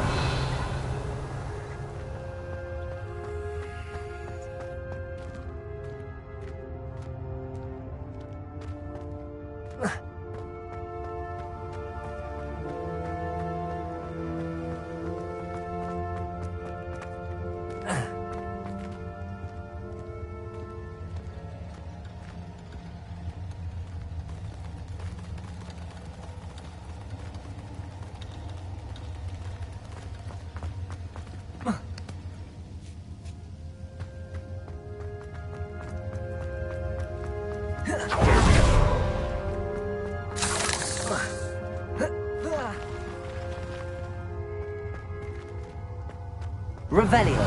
Revelio.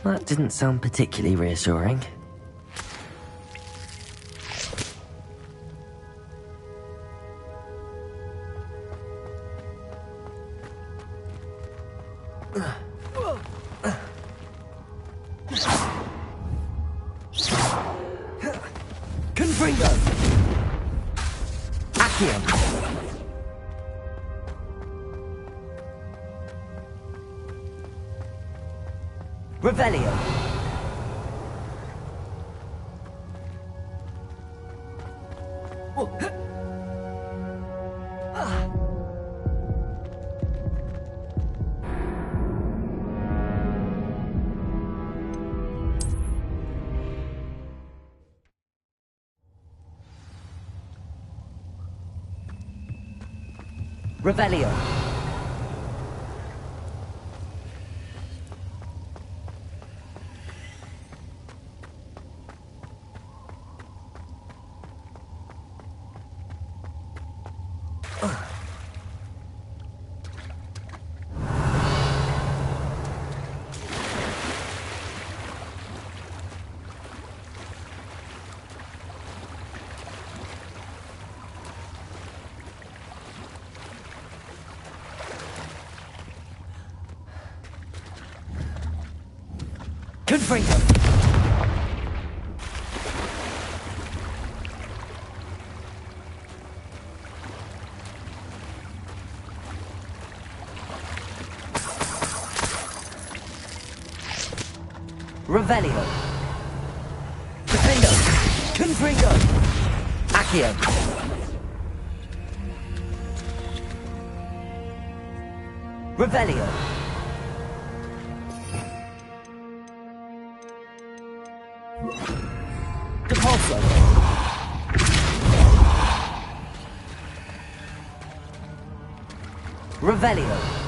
That didn't sound particularly reassuring. Confringo. Accio. Revelio. Revelio. Confringo. Revelio. Defendo. Confringo. Accio. Revelio. Depulso. Revelio.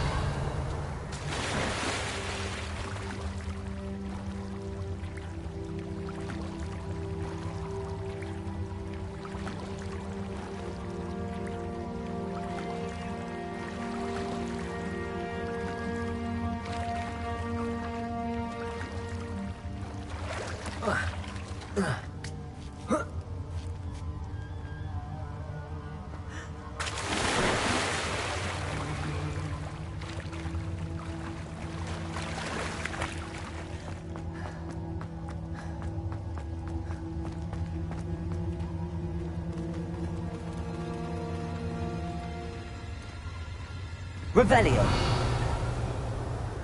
Revelio.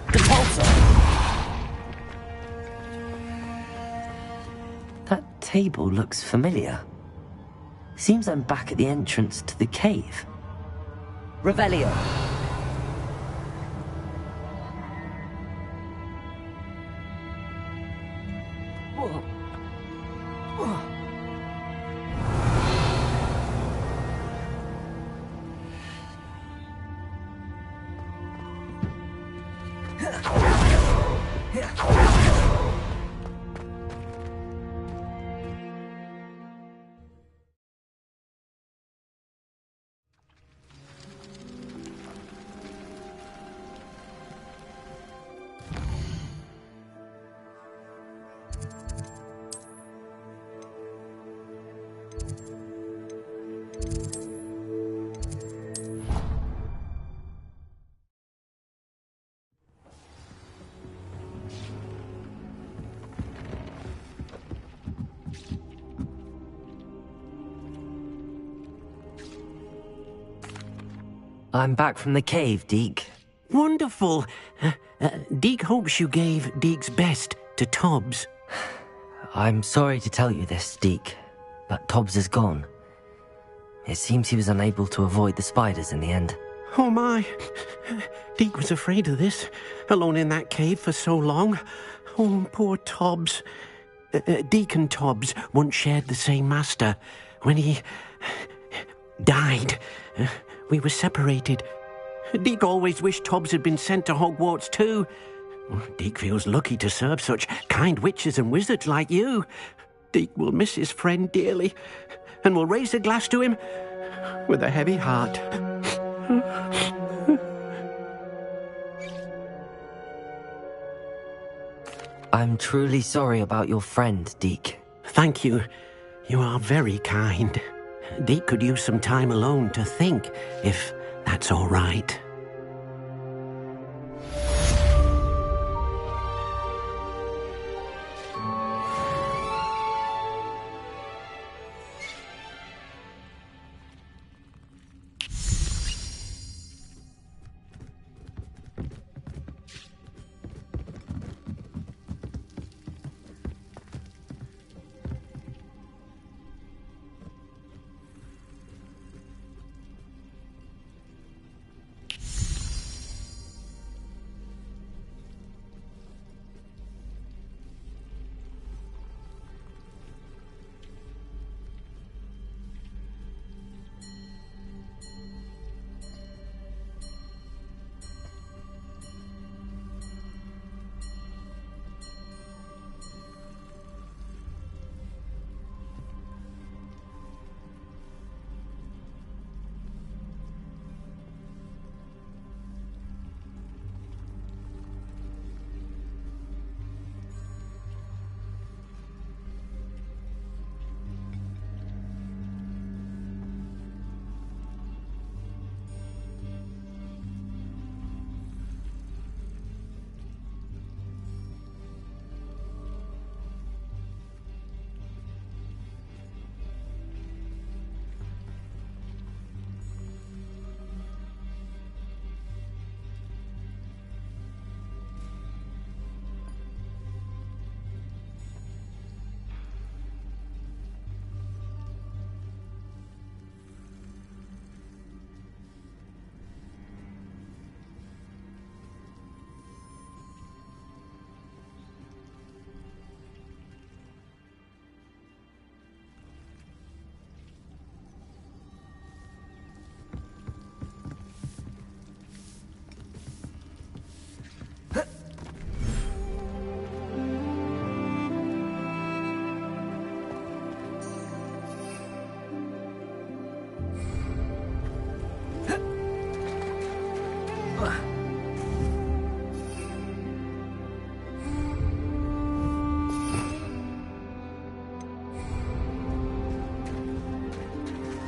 Depulso. That table looks familiar. Seems I'm back at the entrance to the cave. Revelio. I'm back from the cave, Deke. Wonderful. Deke hopes you gave Deke's best to Tobbs. I'm sorry to tell you this, Deke, but Tobbs is gone. It seems he was unable to avoid the spiders in the end. Oh my. Deke was afraid of this, alone in that cave for so long. Oh, poor Tobbs. Deacon Tobbs once shared the same master. When he died, we were separated. Deke always wished Tobbs had been sent to Hogwarts too. Deke feels lucky to serve such kind witches and wizards like you. Deke will miss his friend dearly, and will raise a glass to him with a heavy heart. I'm truly sorry about your friend, Deke. Thank you. You are very kind. Deke could use some time alone to think, if that's all right.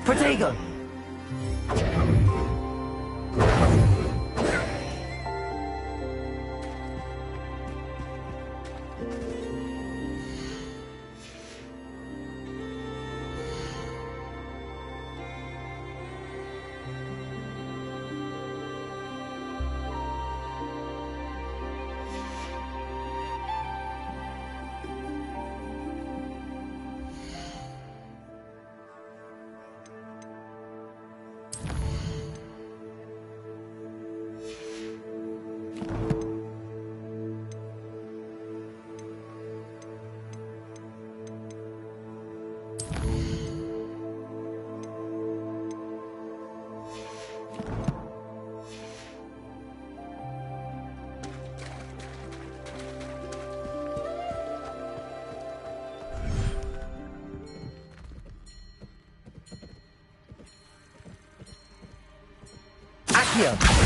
Protego! Accio!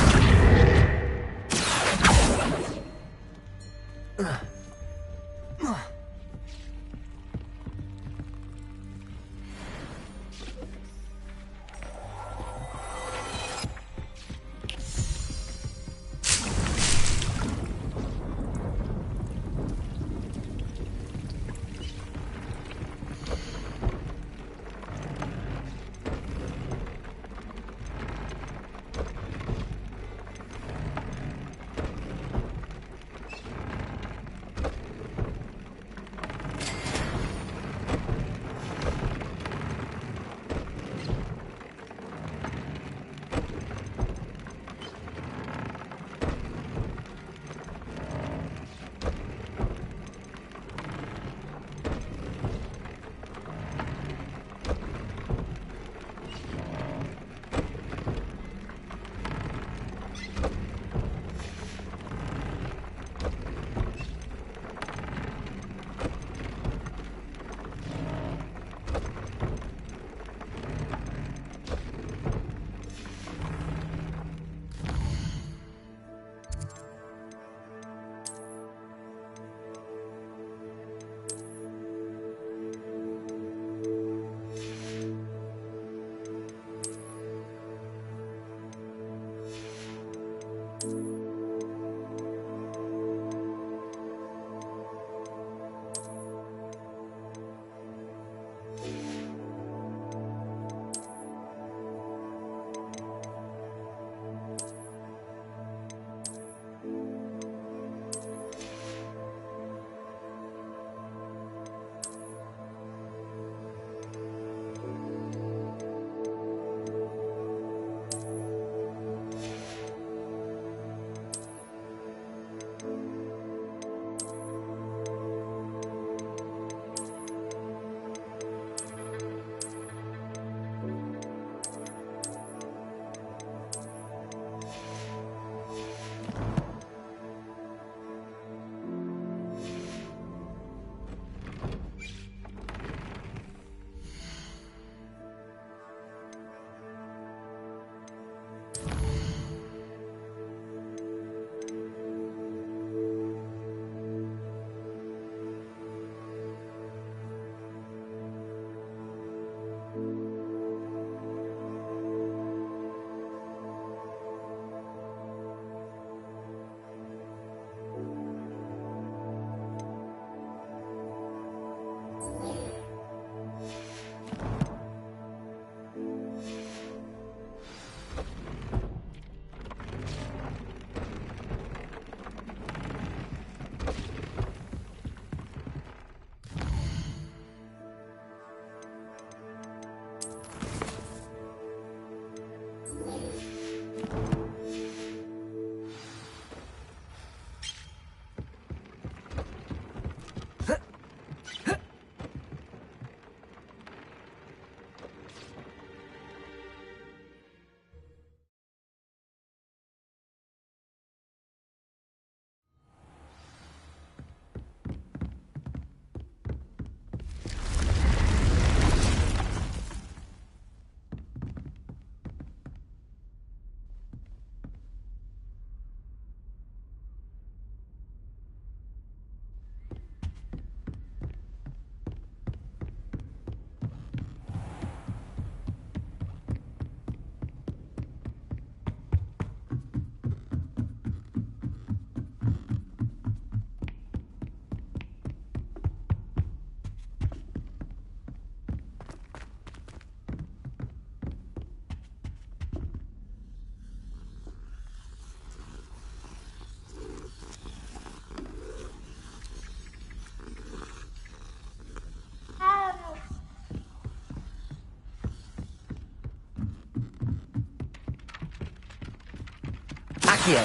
Accio.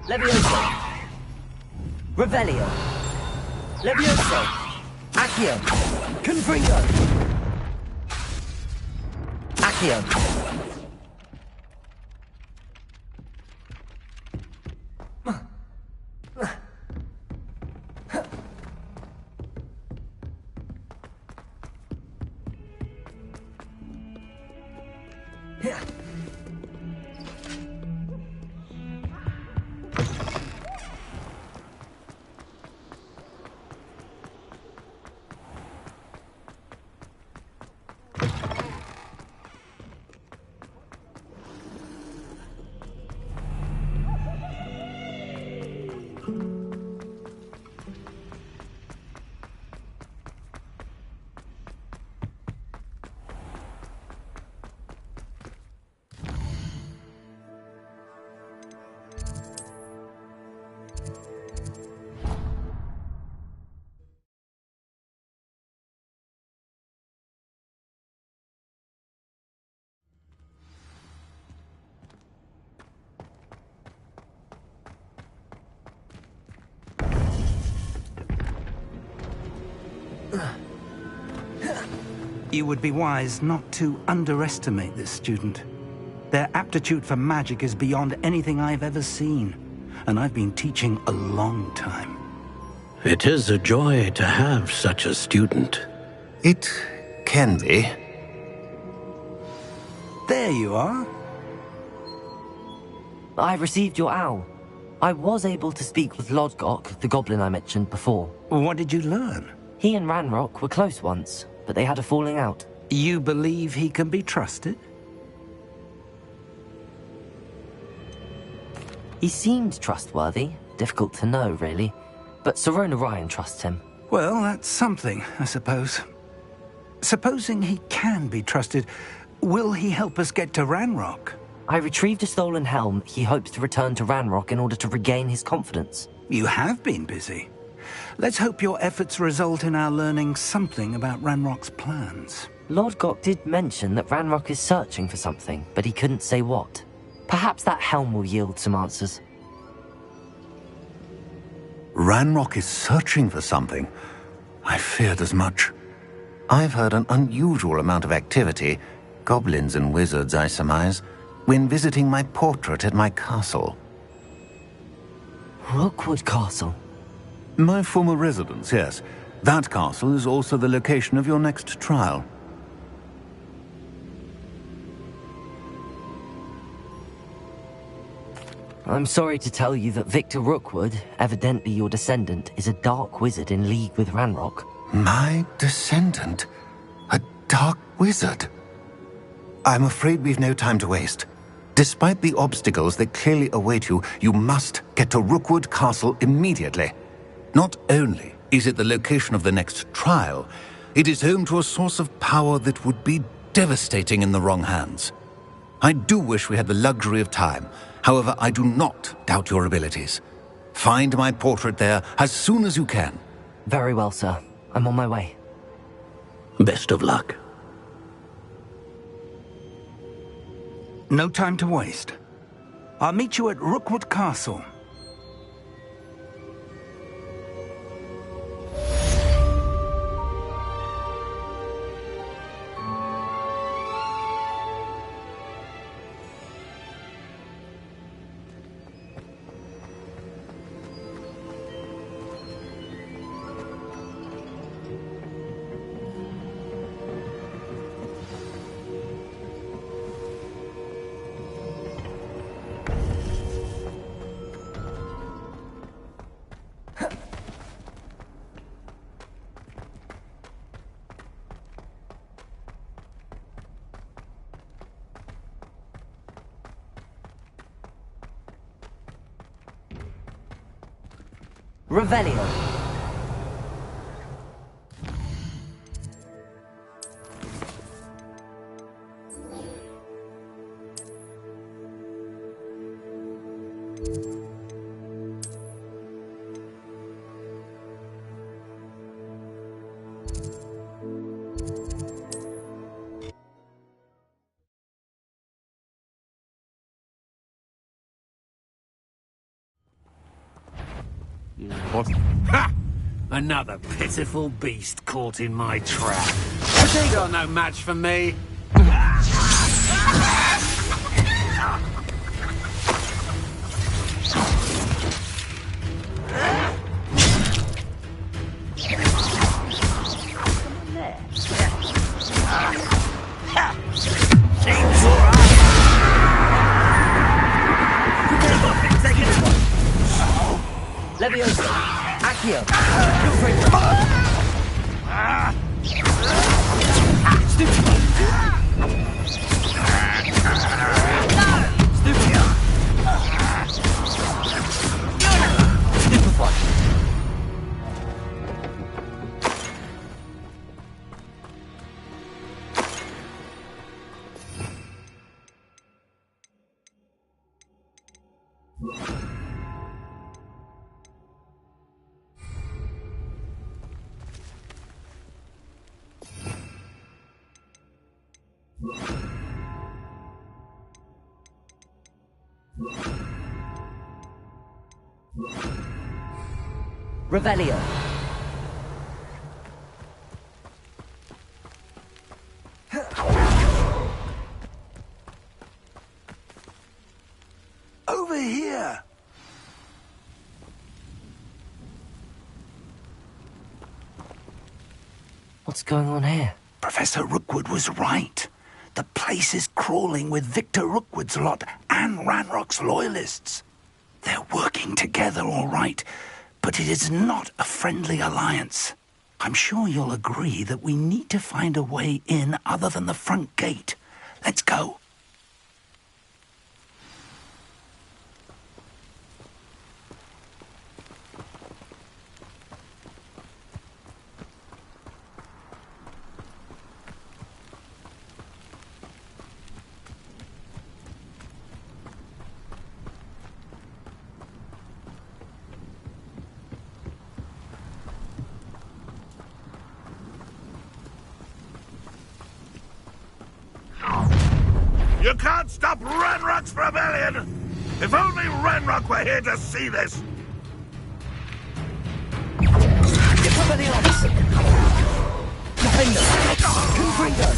Levioso. Revelio. Levioso. Accio. Confringo. Accio. You would be wise not to underestimate this student. Their aptitude for magic is beyond anything I've ever seen, and I've been teaching a long time. It is a joy to have such a student. It can be. There you are. I received your owl. I was able to speak with Lodgok, the goblin I mentioned before. What did you learn? He and Ranrock were close once, but they had a falling out. You believe he can be trusted? He seemed trustworthy. Difficult to know, really. But Sirona Ryan trusts him. Well, that's something, I suppose. Supposing he can be trusted, will he help us get to Ranrock? I retrieved a stolen helm. He hopes to return to Ranrock in order to regain his confidence. You have been busy. Let's hope your efforts result in our learning something about Ranrock's plans. Lodgok did mention that Ranrock is searching for something, but he couldn't say what. Perhaps that helm will yield some answers. Ranrock is searching for something. I feared as much. I've heard an unusual amount of activity, goblins and wizards, I surmise, when visiting my portrait at my castle. Rookwood Castle? My former residence, yes. That castle is also the location of your next trial. I'm sorry to tell you that Victor Rookwood, evidently your descendant, is a dark wizard in league with Ranrock. My descendant? A dark wizard? I'm afraid we've no time to waste. Despite the obstacles that clearly await you, you must get to Rookwood Castle immediately. Not only is it the location of the next trial, it is home to a source of power that would be devastating in the wrong hands. I do wish we had the luxury of time. However, I do not doubt your abilities. Find my portrait there as soon as you can. Very well, sir. I'm on my way. Best of luck. No time to waste. I'll meet you at Rookwood Castle. Revelio. What? Ha! Another pitiful beast caught in my trap. They got no match for me. Levioso! Accio! Revelio. Over here! What's going on here? Professor Rookwood was right. The place is crawling with Victor Rookwood's lot and Ranrock's loyalists. They're working together, all right, but it is not a friendly alliance. I'm sure you'll agree that we need to find a way in other than the front gate. Let's go. You can't stop Ranrock's rebellion! If only Ranrock were here to see this! Expelliarmus! Defender! Confringo!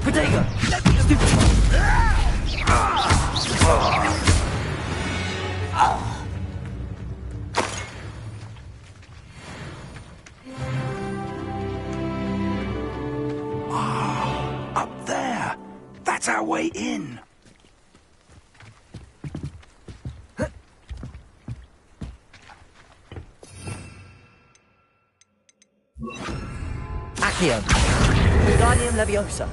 Protego! Up there. That's our way in. Accio! Wingardium Leviosa!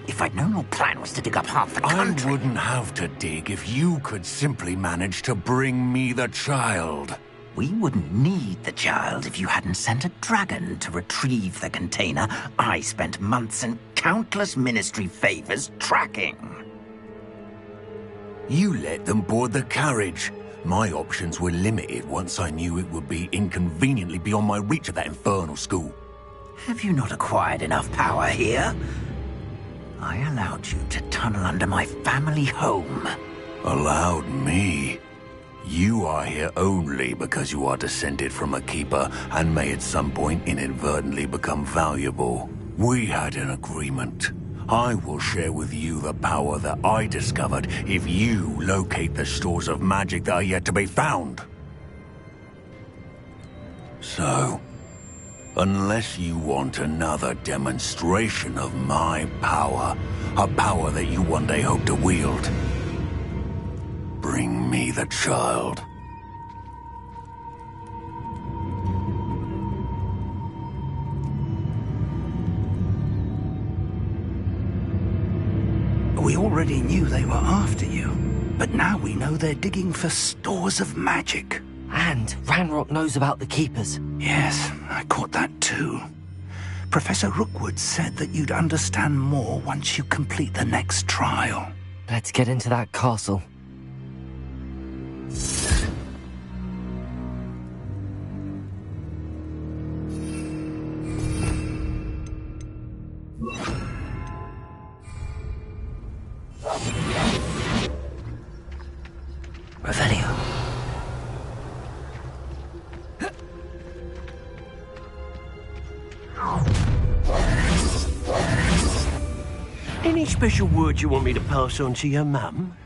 If I'd known your plan was to dig up half the country... I wouldn't have to dig if you could simply manage to bring me the child. We wouldn't need the child if you hadn't sent a dragon to retrieve the container I spent months and countless ministry favors tracking. You let them board the carriage. My options were limited once I knew it would be inconveniently beyond my reach at that infernal school. Have you not acquired enough power here? I allowed you to tunnel under my family home. Allowed me? You are here only because you are descended from a keeper and may at some point inadvertently become valuable. We had an agreement. I will share with you the power that I discovered if you locate the stores of magic that are yet to be found. So, unless you want another demonstration of my power, a power that you one day hope to wield, bring me the child. We already knew they were after you, but now we know they're digging for stores of magic. And Ranrock knows about the Keepers. Yes, I caught that too. Professor Rookwood said that you'd understand more once you complete the next trial. Let's get into that castle. Revelio. Any special words you want me to pass on to your mum?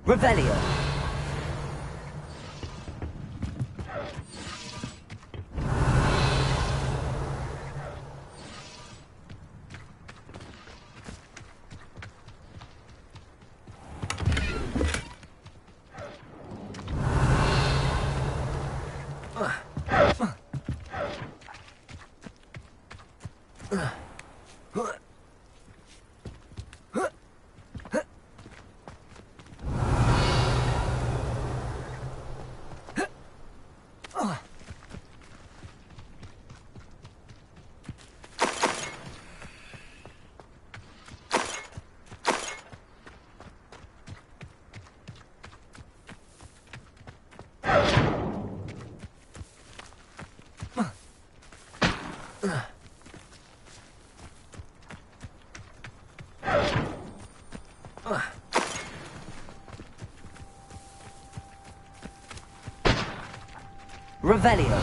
Revelio. Revelio.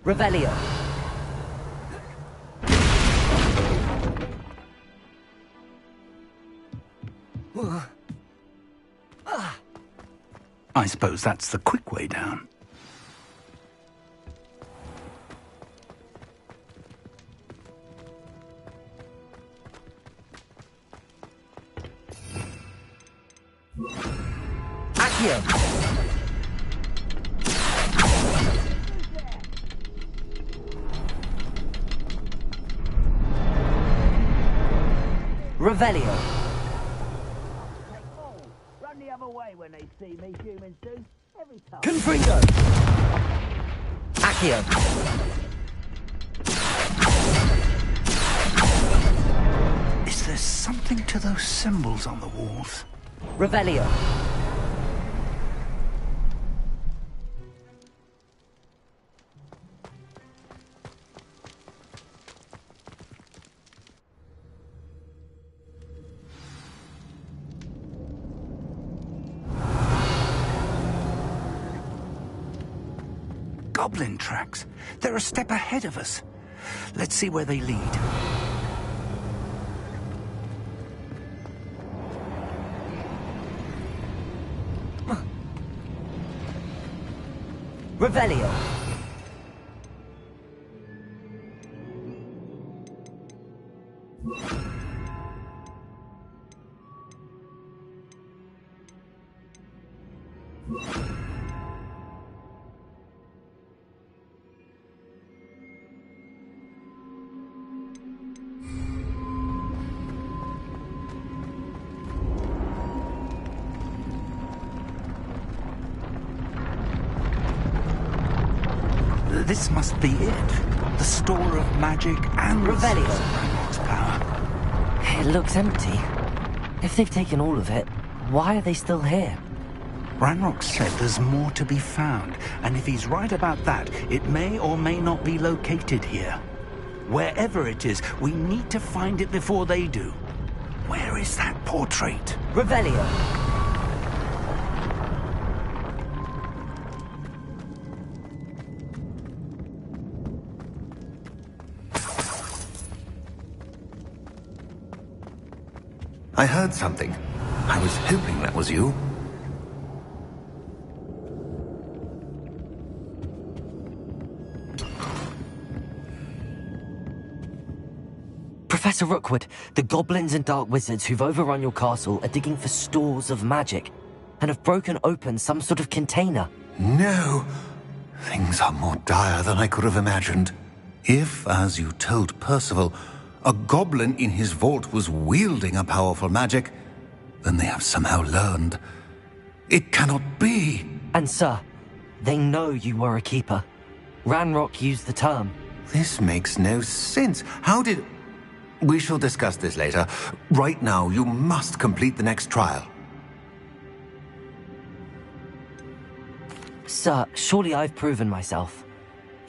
Revelio. I suppose that's the quick way down. Accio. Revelio. Run the other way when they see me, humans do. Every time. Confringo. Accio. Is there something to those symbols on the walls? Revelio. Goblin tracks. They're a step ahead of us. Let's see where they lead. Revelio. This must be it. The store of magic and Revelio. Ranrock's power. It looks empty. If they've taken all of it, why are they still here? Ranrock said there's more to be found, and if he's right about that, it may or may not be located here. Wherever it is, we need to find it before they do. Where is that portrait? Revelio. I heard something. I was hoping that was you. Professor Rookwood, the goblins and dark wizards who've overrun your castle are digging for stores of magic and have broken open some sort of container. No! Things are more dire than I could have imagined. If, as you told Percival, a goblin in his vault was wielding a powerful magic, then they have somehow learned. It cannot be! And sir, they know you were a keeper. Ranrock used the term. This makes no sense. How did... We shall discuss this later. Right now, you must complete the next trial. Sir, surely I've proven myself.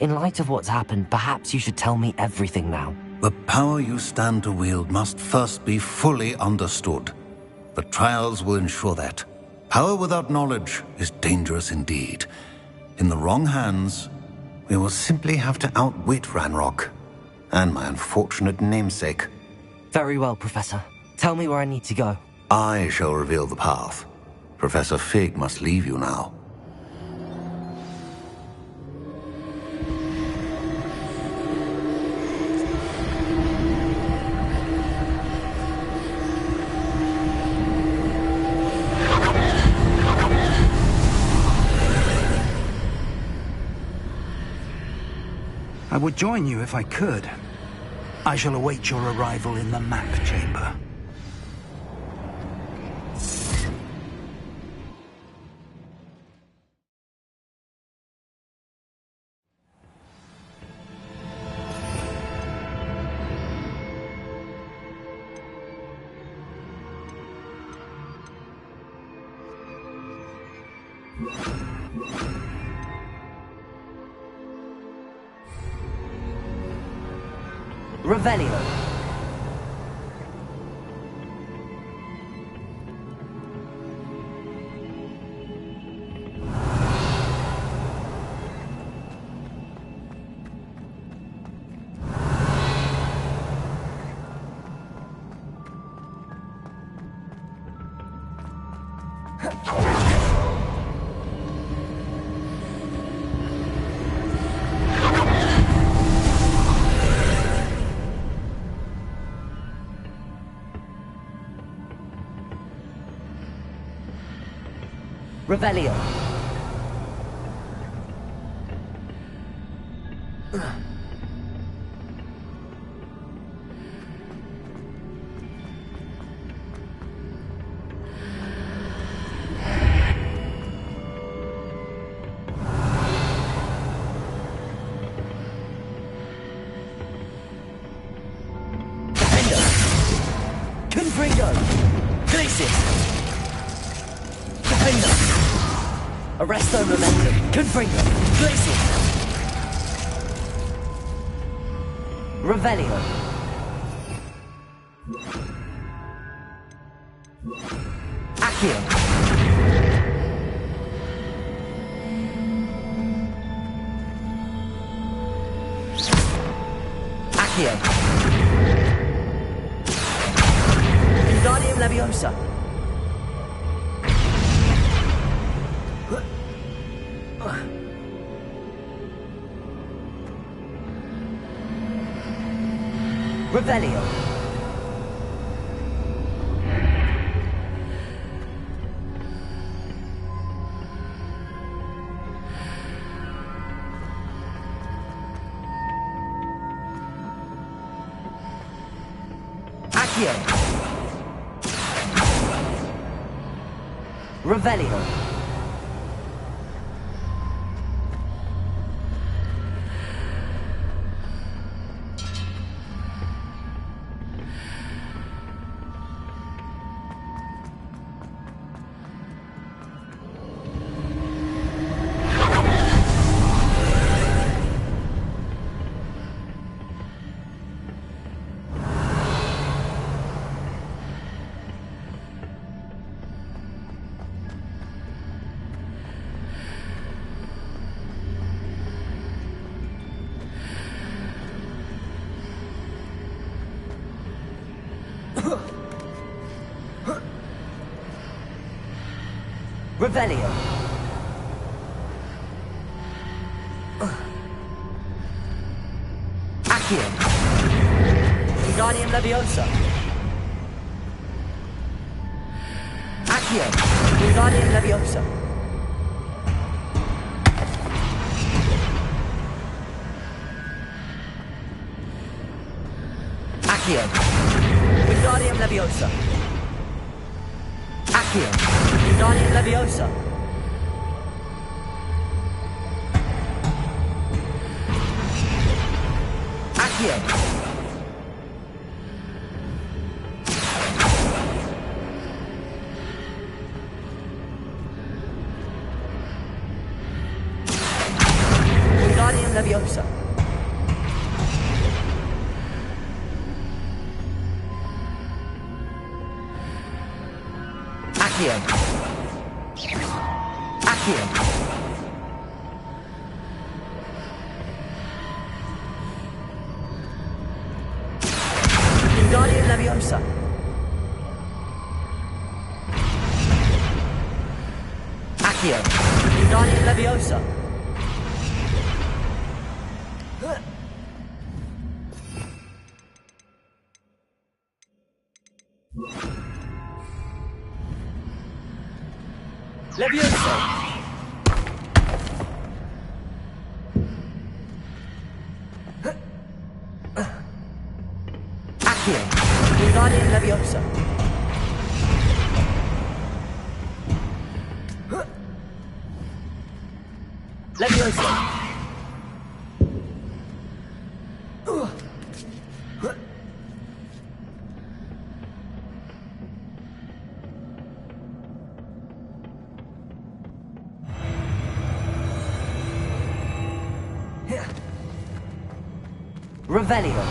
In light of what's happened, perhaps you should tell me everything now. The power you stand to wield must first be fully understood. The trials will ensure that. Power without knowledge is dangerous indeed. In the wrong hands, we will simply have to outwit Ranrock and my unfortunate namesake. Very well, Professor. Tell me where I need to go. I shall reveal the path. Professor Fig must leave you now. I would join you if I could. I shall await your arrival in the map chamber. Revelio. Revelio. Confringo! Glacis! Defender! Arresto Momentum! Confringo! Glacis! Revelio! Accio! Accio! Wingardium Leviosa! Revelio! Accio! Revelio! Revelio! Accio! Wingardium Leviosa! Accio! Wingardium Leviosa! Accio! Wingardium Leviosa! Accio! Wingardium Leviosa! Accio! Wingardium Leviosa! Accio! Accio! Wingardium Leviosa! Accio! Wingardium Leviosa! Leviosa! Accio! Wingardium Leviosa! Leviosa! Revelio.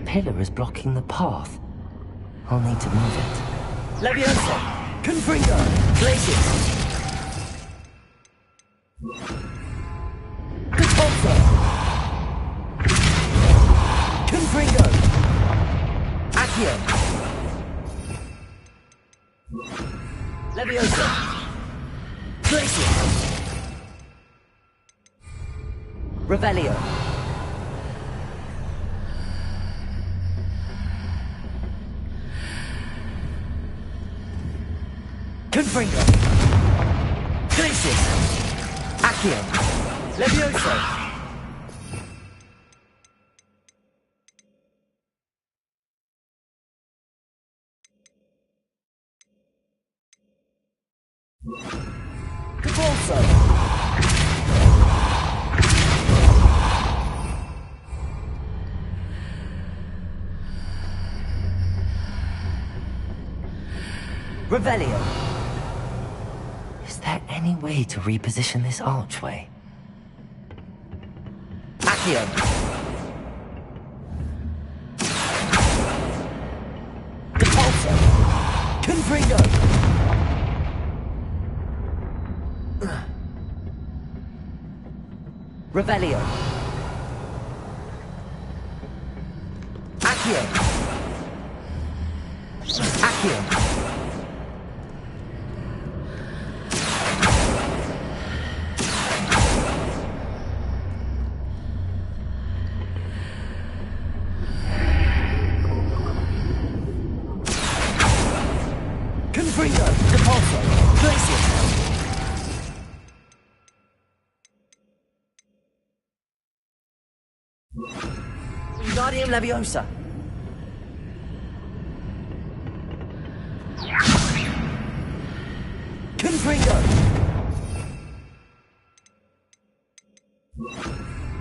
Pillar is blocking the path. I'll need to move it. Leviosa! Confringo! Glacius! Repulsor! Confringo! Accio! Leviosa! Glacius! Revelio! Confringo! Glacius! Accio! Levioso! Cabalso! Revelio! Is there any way to reposition this archway? Accio! Repulsor! Confringo! Revelio! Accio! Accio! Confringo! Repulsor! Glacius! Wingardium Leviosa! Confringo!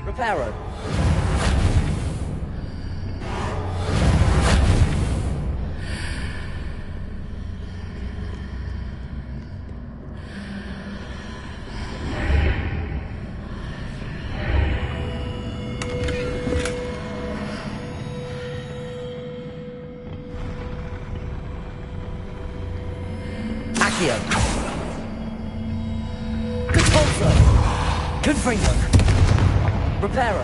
Reparo! Accio! Repulsor! Confringo! Reparo!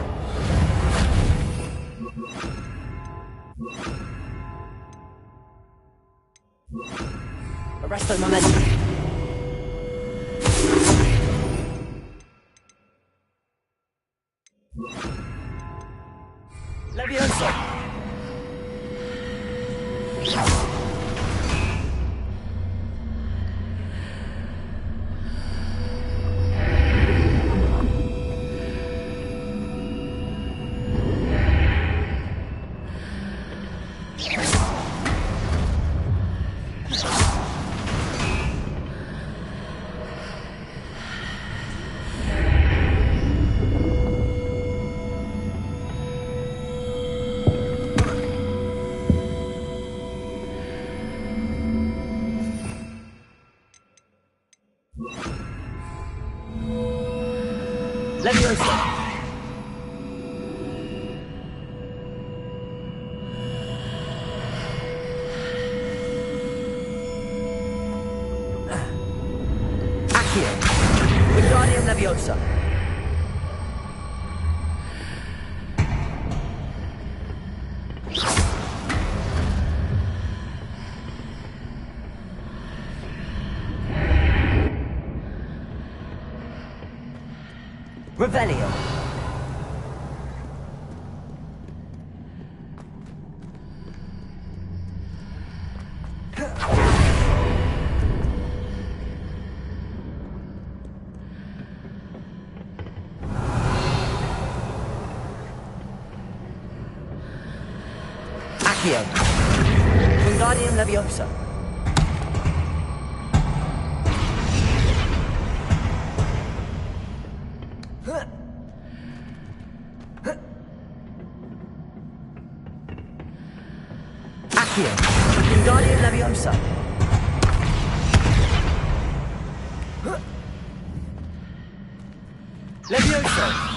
Arresto momentum! Leviosa! Leviosa! Accio! Wingardium Leviosa! Revelio! Accio. Wingardium Leviosa. Accio. Wingardium Leviosa. Leviosa.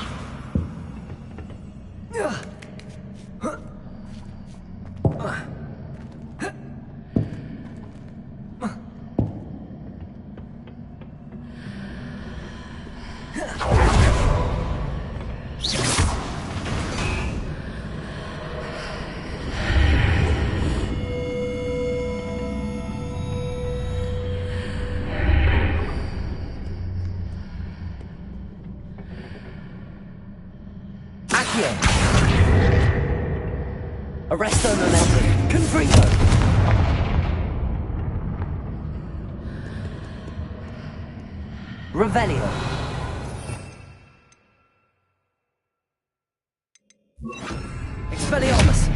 Arresto Momentum. Confringo. Revelio. Expelliarmus.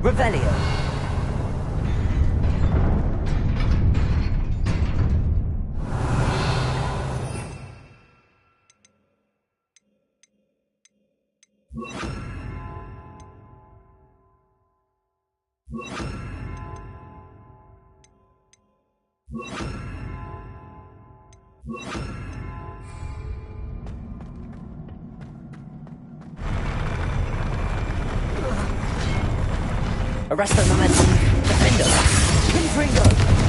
Revelio. Arresto Momentum. Defendo. Confringo.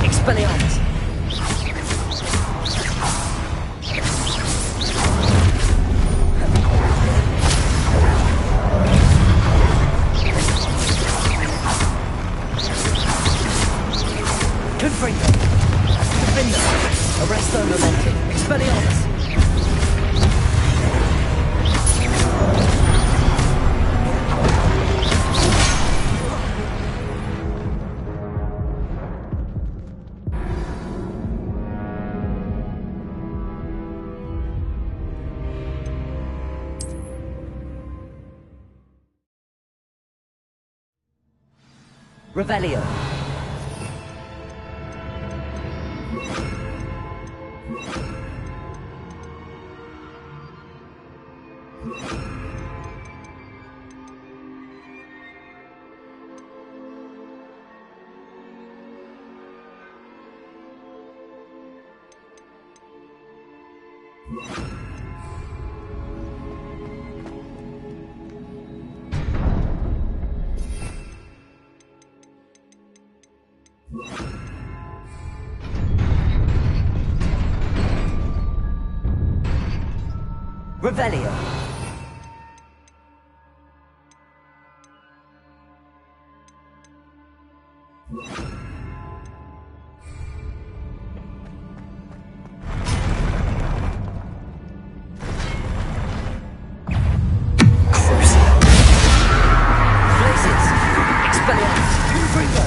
Expelliarmus. Confringo. Defendo. Arresto Momentum. Expelliarmus. Revelio. Revelio. Places. Expelliarmus. Confringo.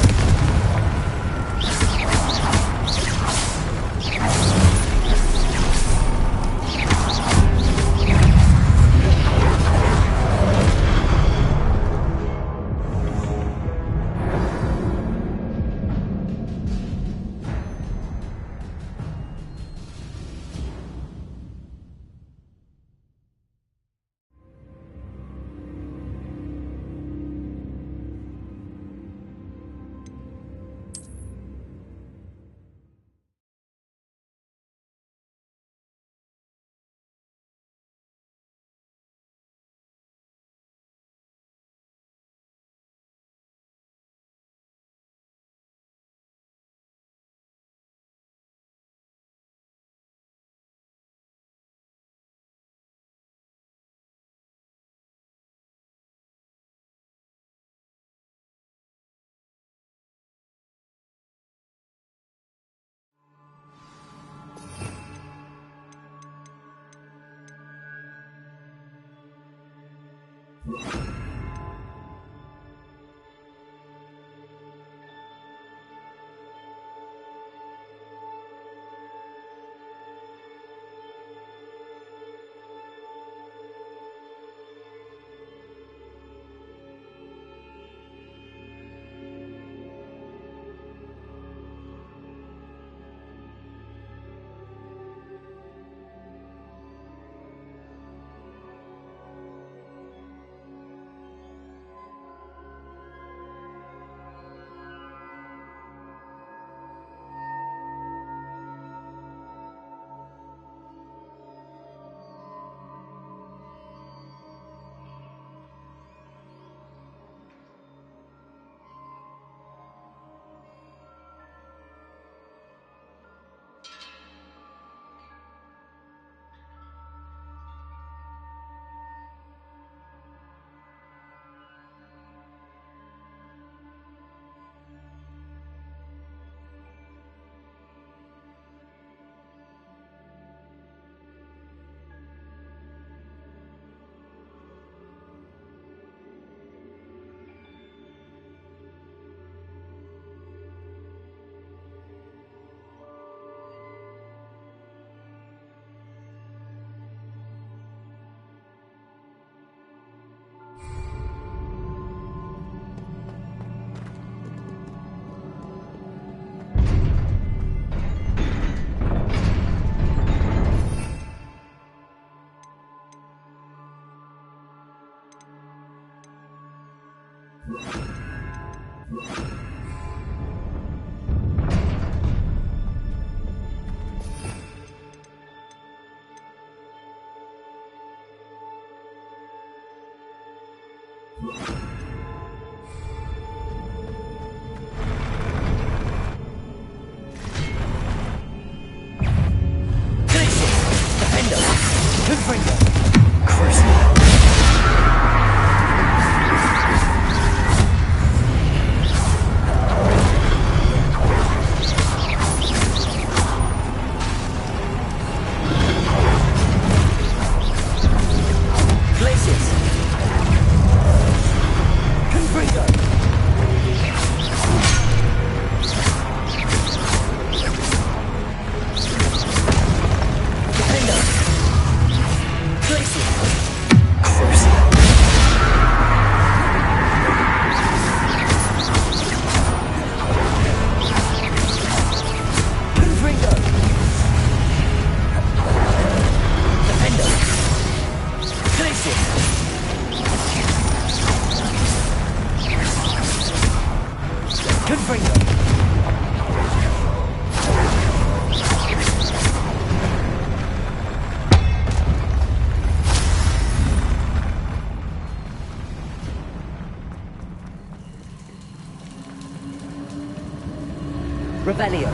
Revelio.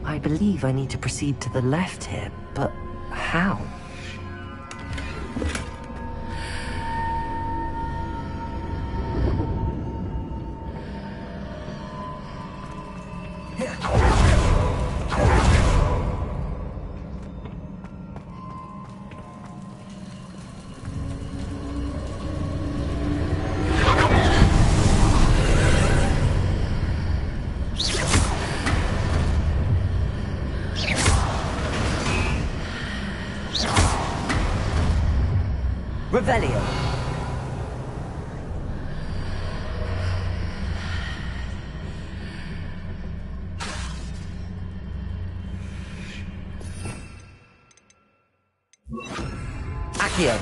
I believe I need to proceed to the left here, but how? Revelio. Accio.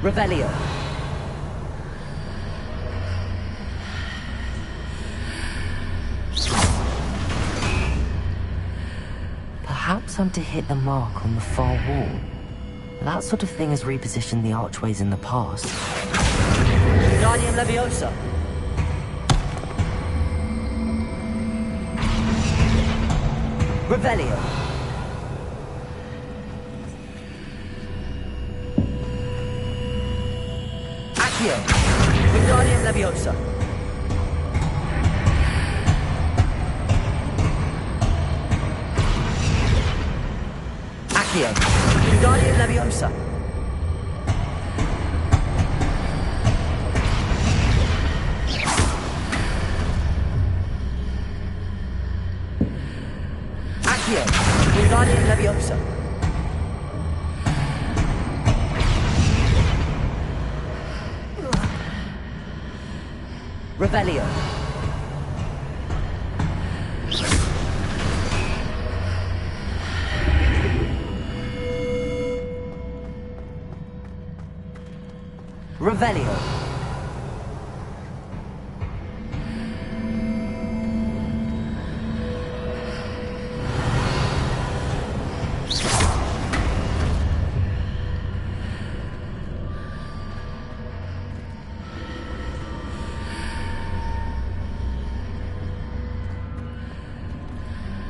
Revelio. Perhaps I'm to hit the mark on the far wall. That sort of thing has repositioned the archways in the past. Guardian Leviosa. Revelio. Accio. Guardian Leviosa. Accio. Guardian Leviosa. Accio. Guardian Leviosa. Revelio. Revelio.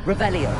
Revelio.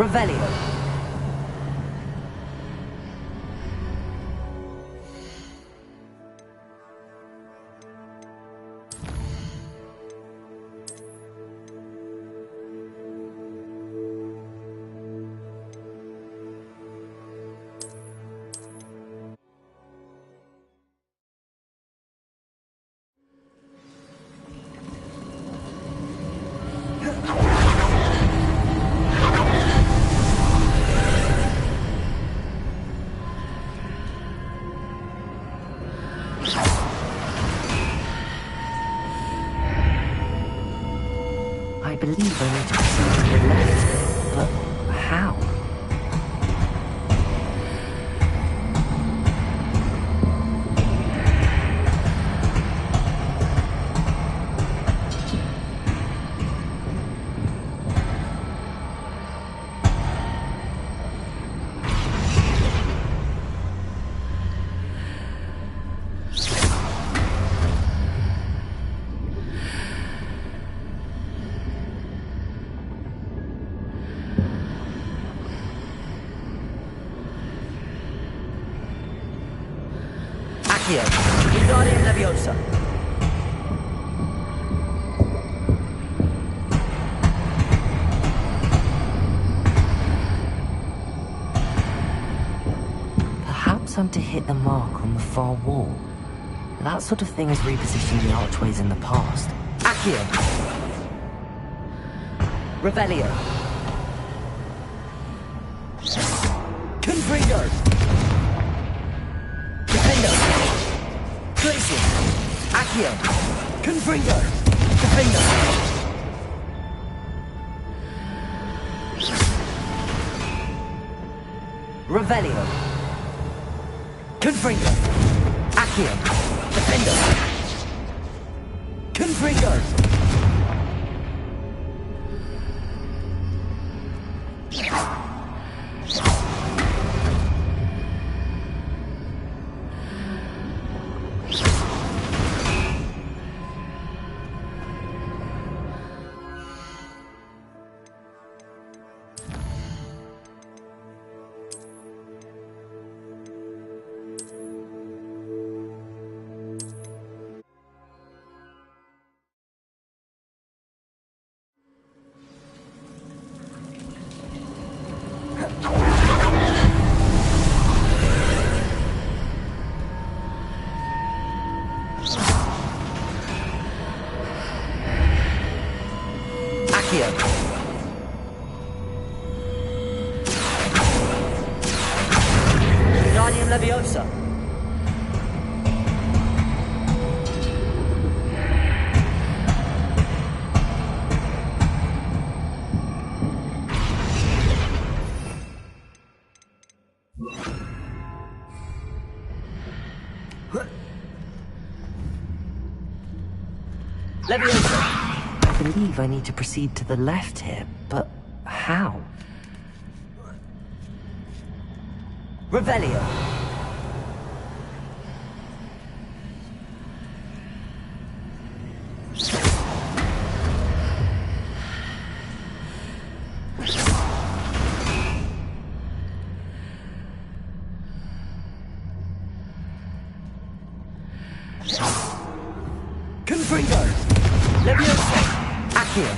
Revelio. I believe I need to proceed to the left, but how? Accio. Wingardium Leviosa. Perhaps I'm to hit the mark on the far wall. That sort of thing has repositioned the archways in the past. Accio. Revelio. Confringo. Defendo. Glacius. Accio. Confringo. Defendo. Revelio. Confringo. Accio. Defendo. Confringo. Accio. Wingardium Leviosa. Leviosa. I believe I need to proceed to the left here, but how? Revelio. Confringo. Leviosa. Accio.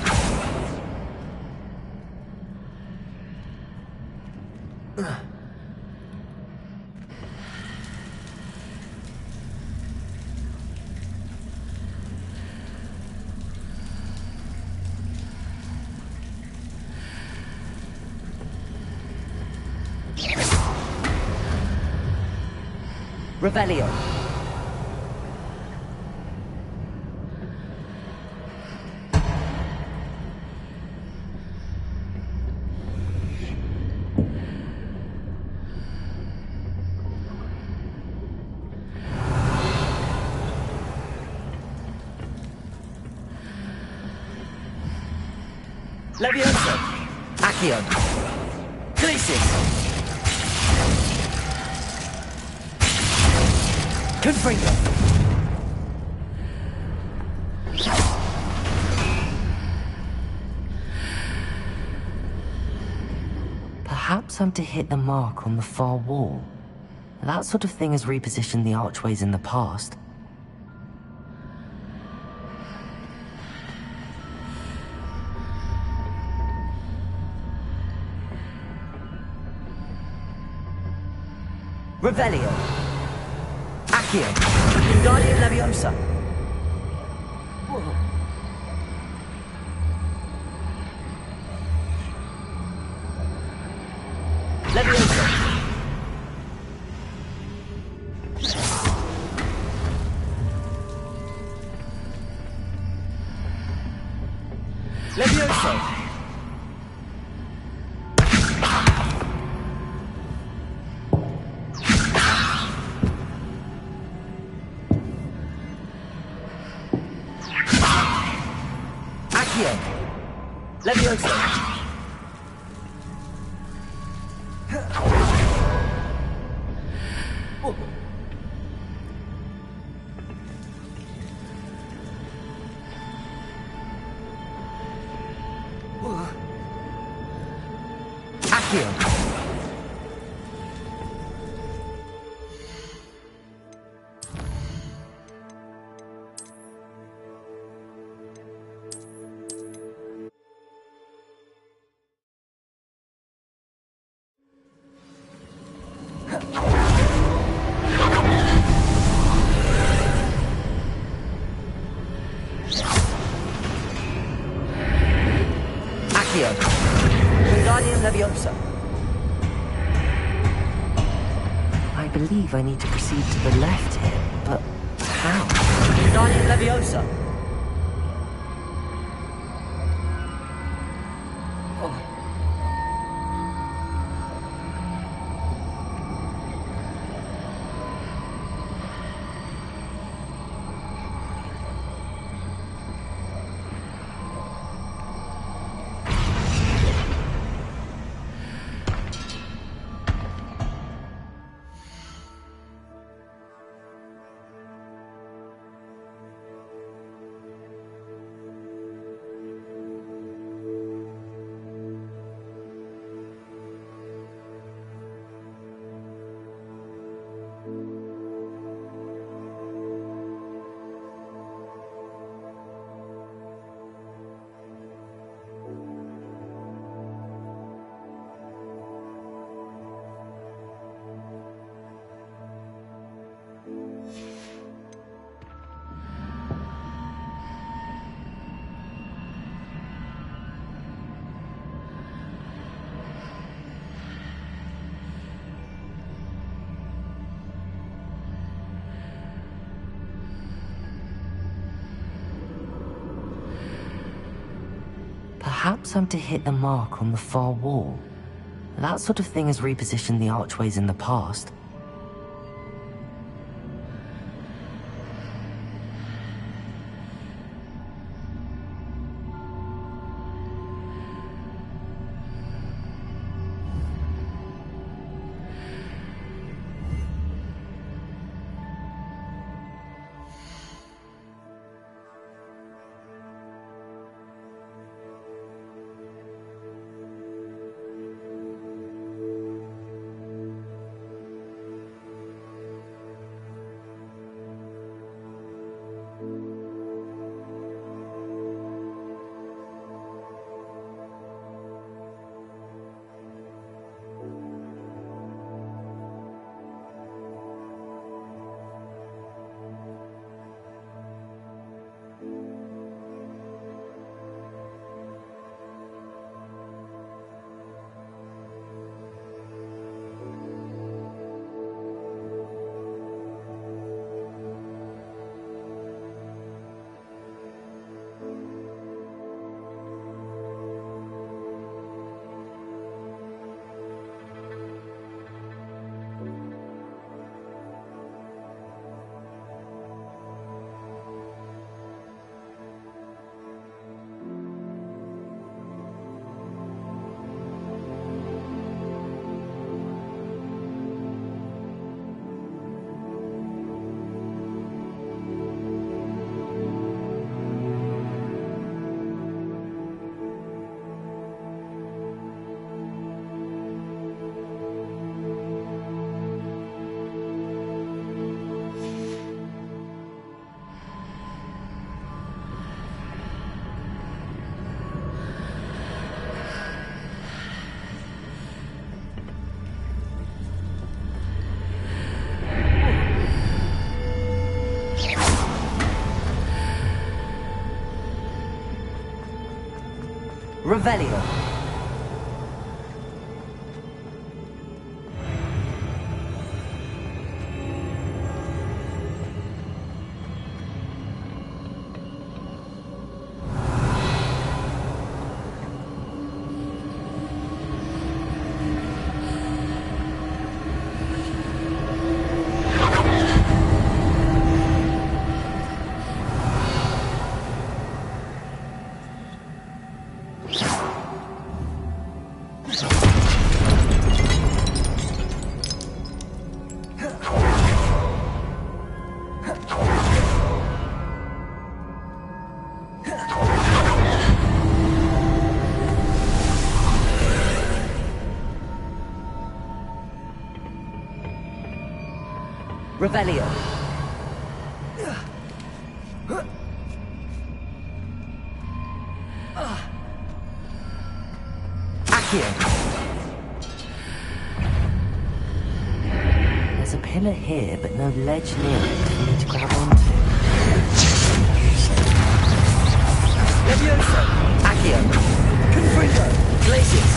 Revelio. Leviosa. Accio. Glacius. Confringo. Perhaps I'm to hit the mark on the far wall. That sort of thing has repositioned the archways in the past. Revelio. Accio. Wingardium Leviosa. Leviosa. Leviosa. Leviosa. Accio. Wingardium Leviosa. I believe I need to proceed to the left here, but how? Wingardium Leviosa. Perhaps I'm to hit the mark on the far wall. That sort of thing has repositioned the archways in the past. Revelio. Revelio. Accio. There's a pillar here, but no ledge near it for me to grab onto. Levioso. Accio. Confringo. Glacius.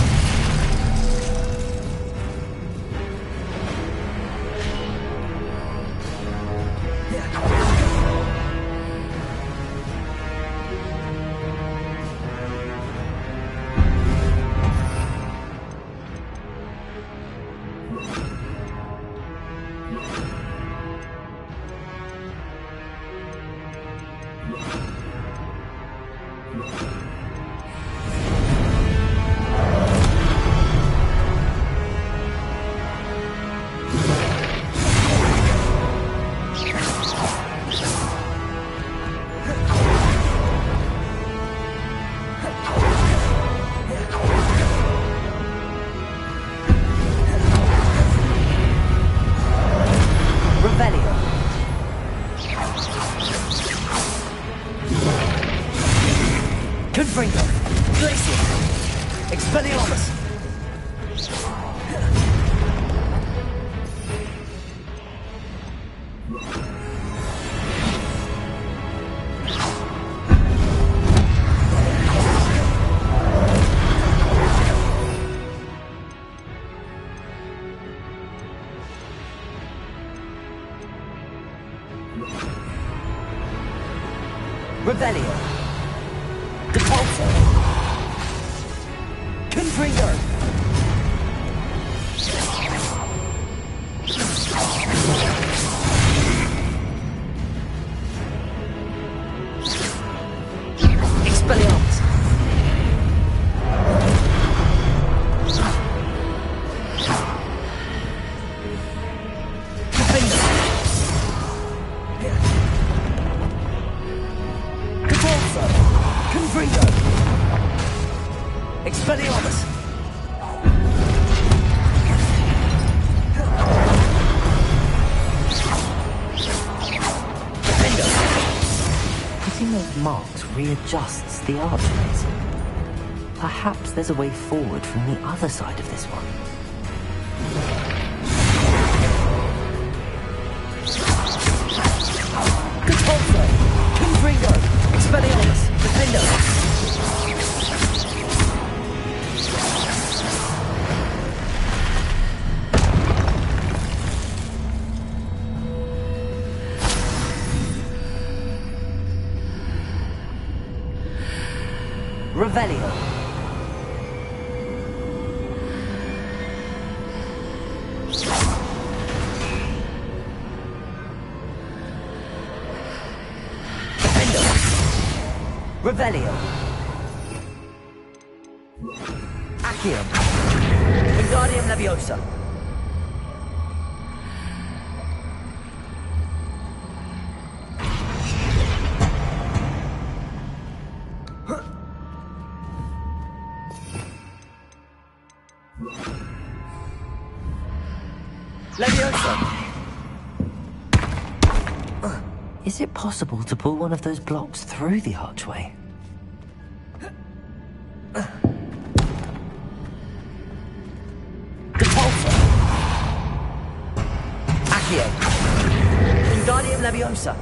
Confringo. Glacius. Expelliarmus. Revelio. Depulso. Confringo. Expelliarmus. Confringo. Depulso. Confringo. Expelliarmus. Putting those marks readjusts the archways. Perhaps there's a way forward from the other side of this one. Depulso. Confringo. Expelliarmus. Defendo. Revelio. Defendo. Revelio. Accio. Wingardium Leviosa. Leviosa. Is it possible to pull one of those blocks through the archway? Depulso. Accio. Wingardium Leviosa.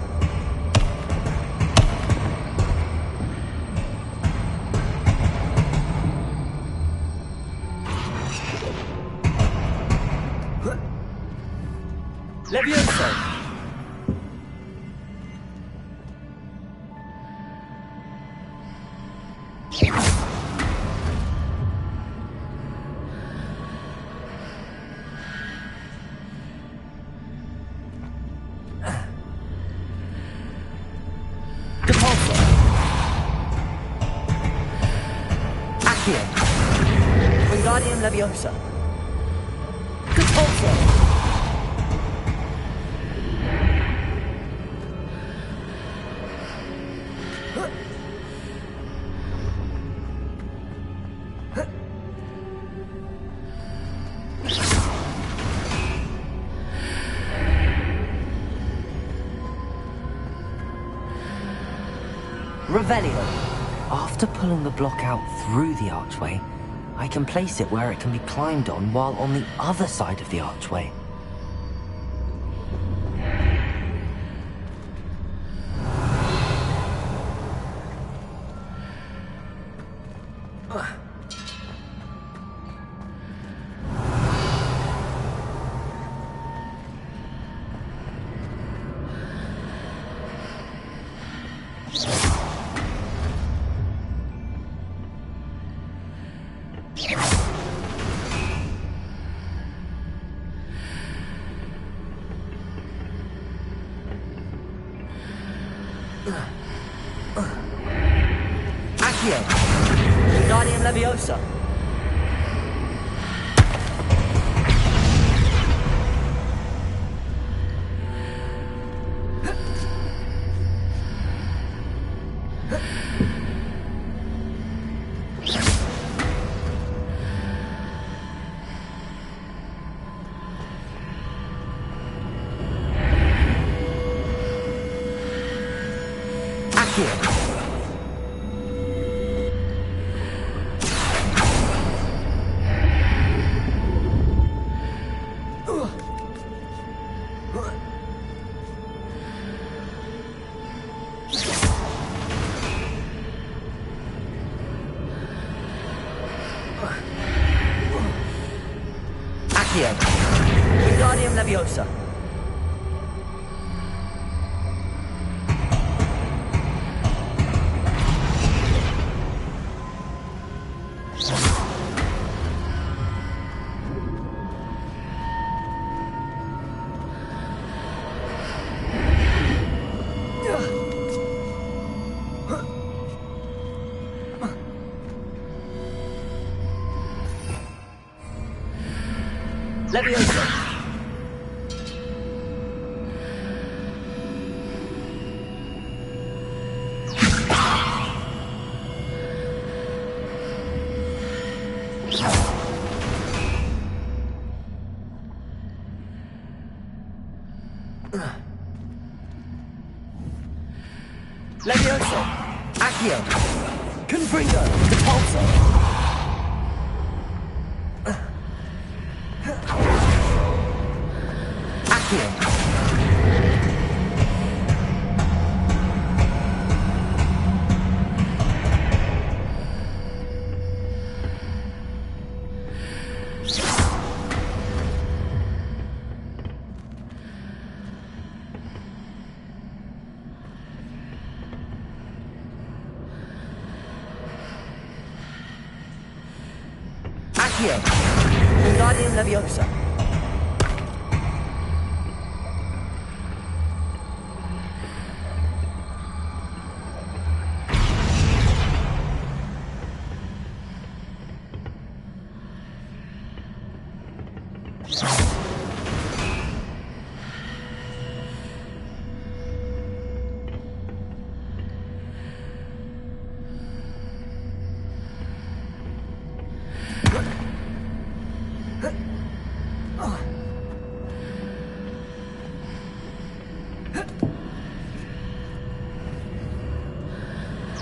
Accio. Wingardium Leviosa. Repulsor. Revelio. After pulling the block out through the archway, I can place it where it can be climbed on while on the other side of the archway. Accio. Wingardium Leviosa. Accio. Accio. Wingardium Leviosa. Leviosa. Leviosa. Accio. Confringo. Repulsor. Accio. Accio. Wingardium Leviosa.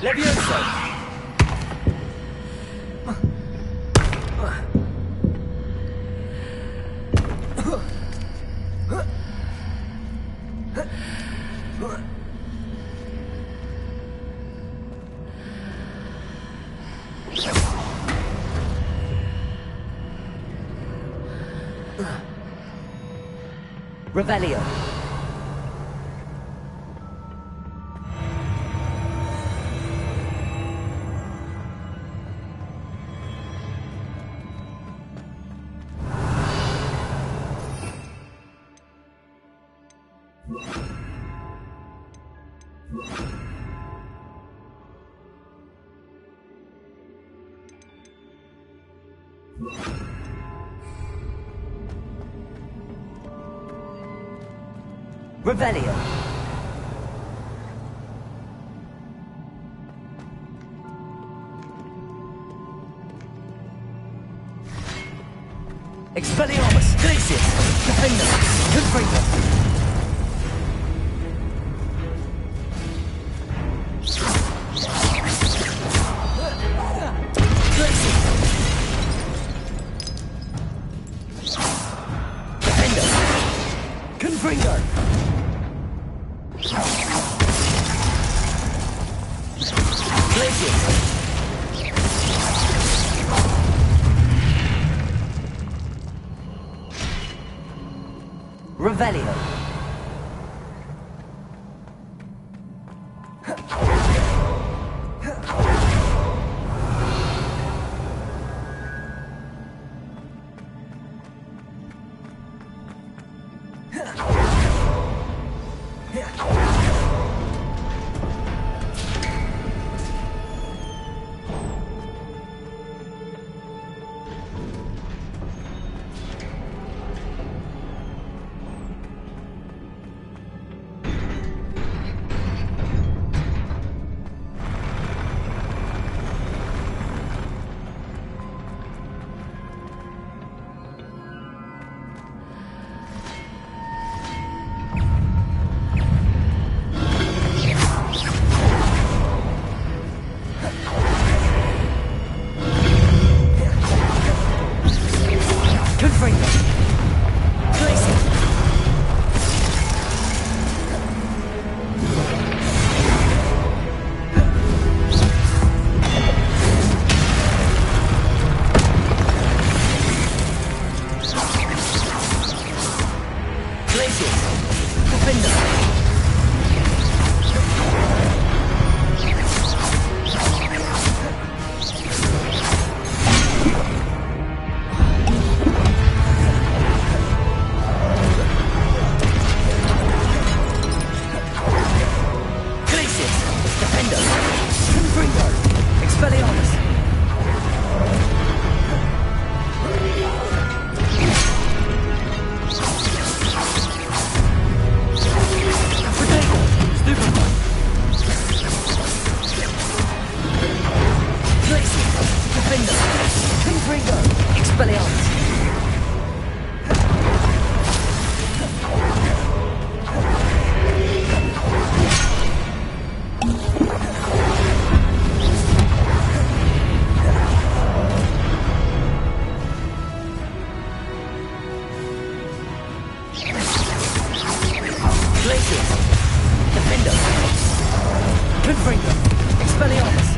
Leviosa. Revelio. Revelio. Expelliarmus. Glacius. Defender. Confringo. Confringo! Glacius! Revelio! Expelliarmus! Expelliarmus! Glacius! Defender! Confringo! Expelliarmus! Defender! Confringo! Expelliarmus!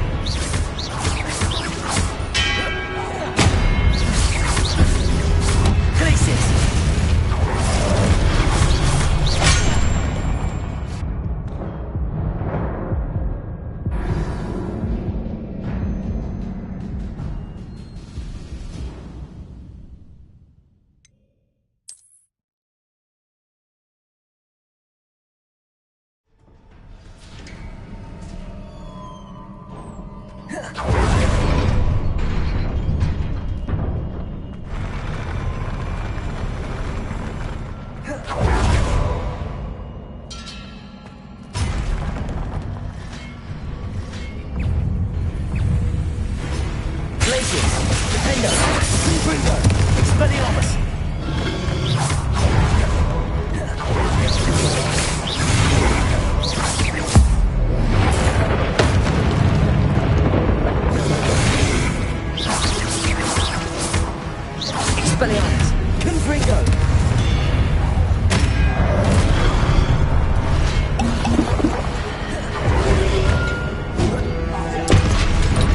Expelliarmus! Confringo!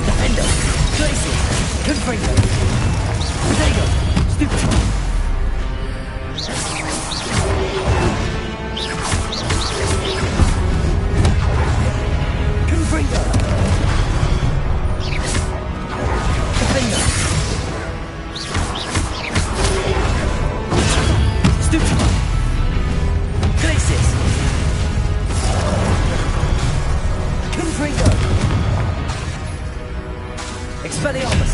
Defender! Glacius! Confringo! Potato! Stupid! Confringo! Defender! Stupid! Glacius! Confringo! Expelliarmus!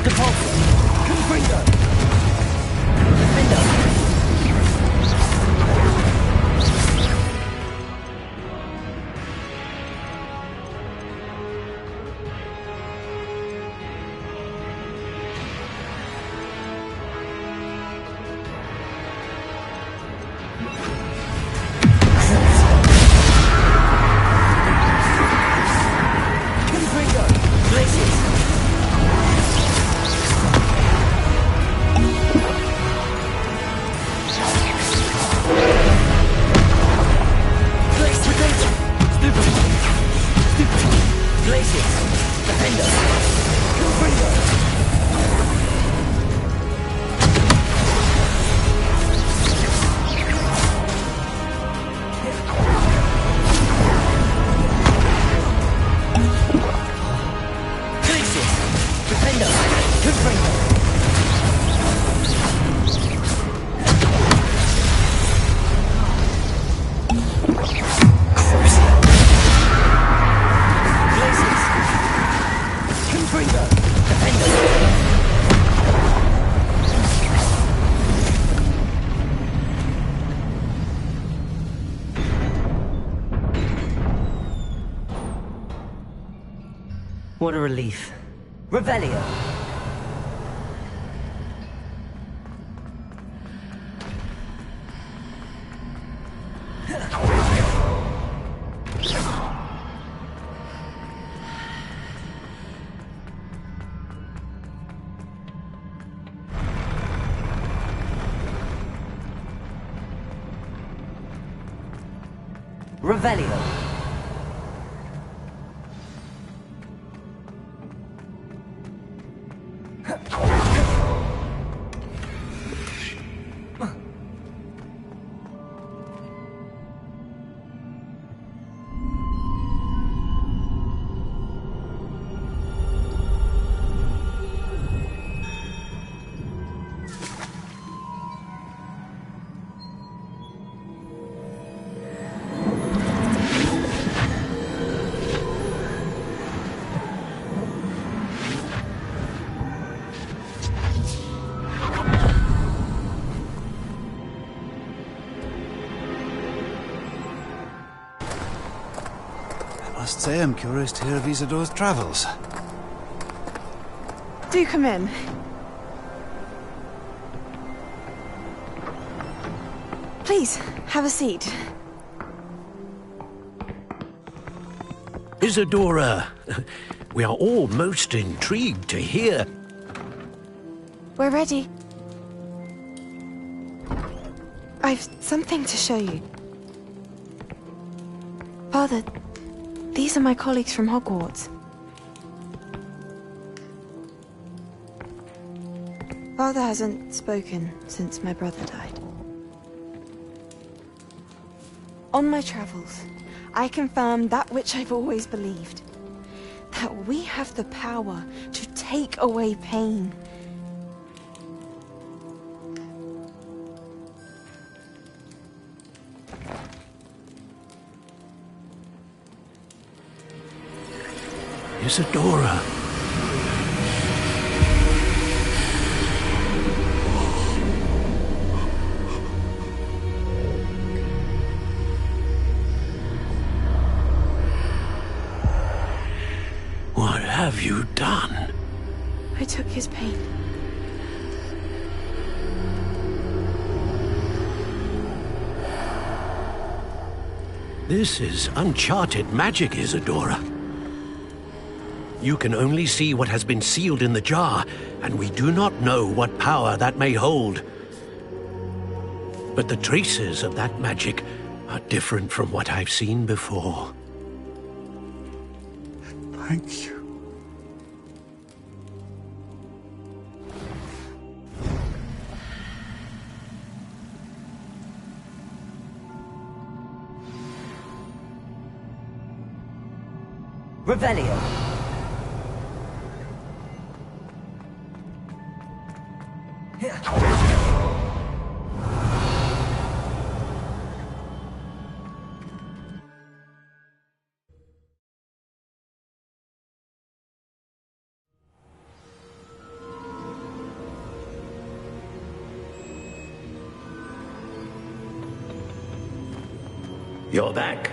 Depulsor! Confringo! Defender! What a relief. Revelio! Revelio! I must say I'm curious to hear of Isadore's travels. Do come in. Please, have a seat. Isadora, we are all most intrigued to hear. We're ready. I've something to show you. Father, these are my colleagues from Hogwarts. Father hasn't spoken since my brother died. On my travels, I confirmed that which I've always believed. That we have the power to take away pain. Isadora. What have you done? I took his pain. This is uncharted magic, Isadora. You can only see what has been sealed in the jar, and we do not know what power that may hold. But the traces of that magic are different from what I've seen before. Thank you. Revelio! You're back.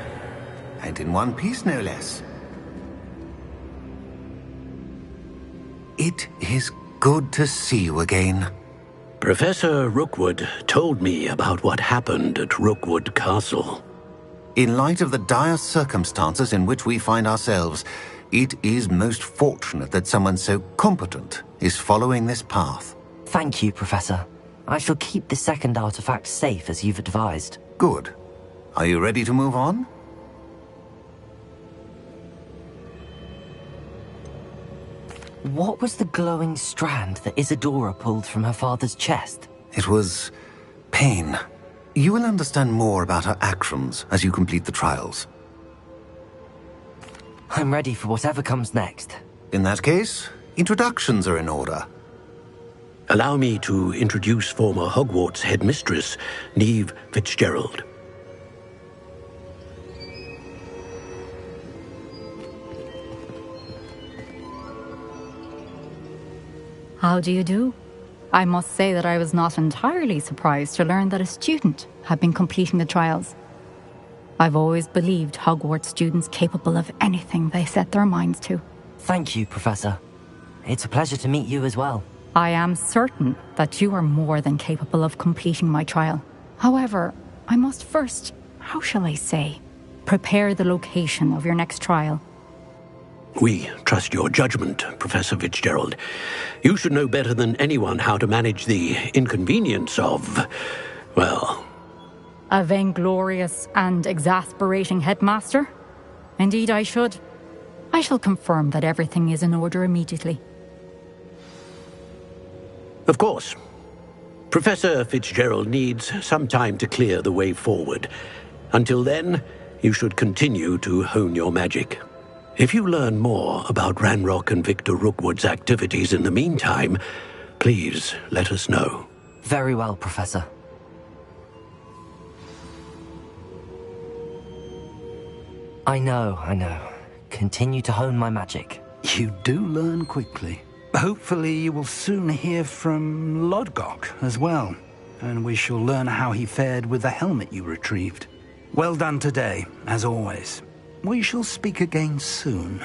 And in one piece, no less. It is good to see you again. Professor Rookwood told me about what happened at Rookwood Castle. In light of the dire circumstances in which we find ourselves, it is most fortunate that someone so competent is following this path. Thank you, Professor. I shall keep the second artifact safe as you've advised. Good. Are you ready to move on? What was the glowing strand that Isadora pulled from her father's chest? It was pain. You will understand more about her actions as you complete the trials. I'm ready for whatever comes next. In that case, introductions are in order. Allow me to introduce former Hogwarts headmistress, Neve Fitzgerald. How do you do? I must say that I was not entirely surprised to learn that a student had been completing the trials. I've always believed Hogwarts students capable of anything they set their minds to. Thank you, Professor. It's a pleasure to meet you as well. I am certain that you are more than capable of completing my trial. However, I must first, how shall I say, prepare the location of your next trial. We trust your judgment, Professor Fitzgerald. You should know better than anyone how to manage the inconvenience of, well... A vainglorious and exasperating headmaster? Indeed I should. I shall confirm that everything is in order immediately. Of course. Professor Fitzgerald needs some time to clear the way forward. Until then, you should continue to hone your magic. If you learn more about Ranrock and Victor Rookwood's activities in the meantime, please let us know. Very well, Professor. I know. Continue to hone my magic. You do learn quickly. Hopefully you will soon hear from Lodgok as well, and we shall learn how he fared with the helmet you retrieved. Well done today, as always. We shall speak again soon.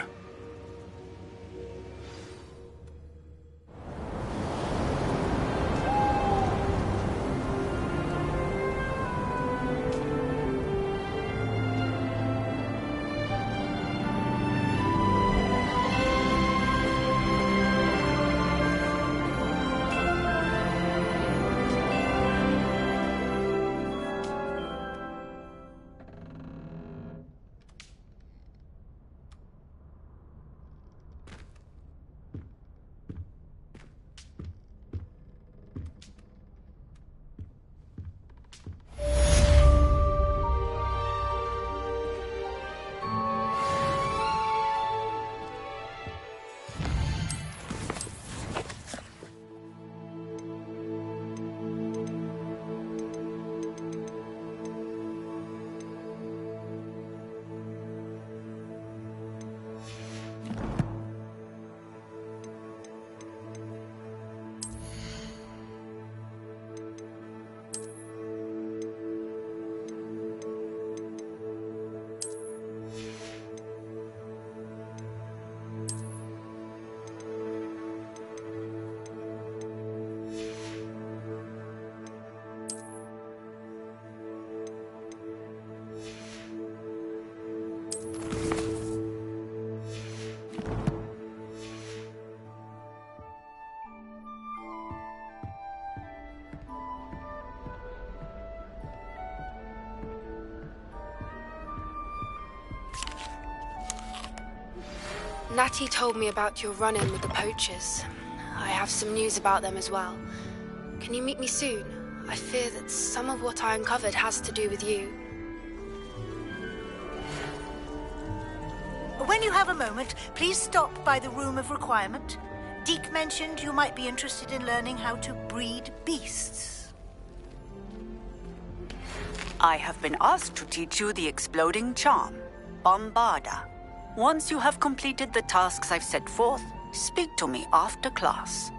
Natty told me about your run-in with the poachers. I have some news about them as well. Can you meet me soon? I fear that some of what I uncovered has to do with you. When you have a moment, please stop by the Room of Requirement. Deke mentioned you might be interested in learning how to breed beasts. I have been asked to teach you the exploding charm, Bombarda. Once you have completed the tasks I've set forth, speak to me after class.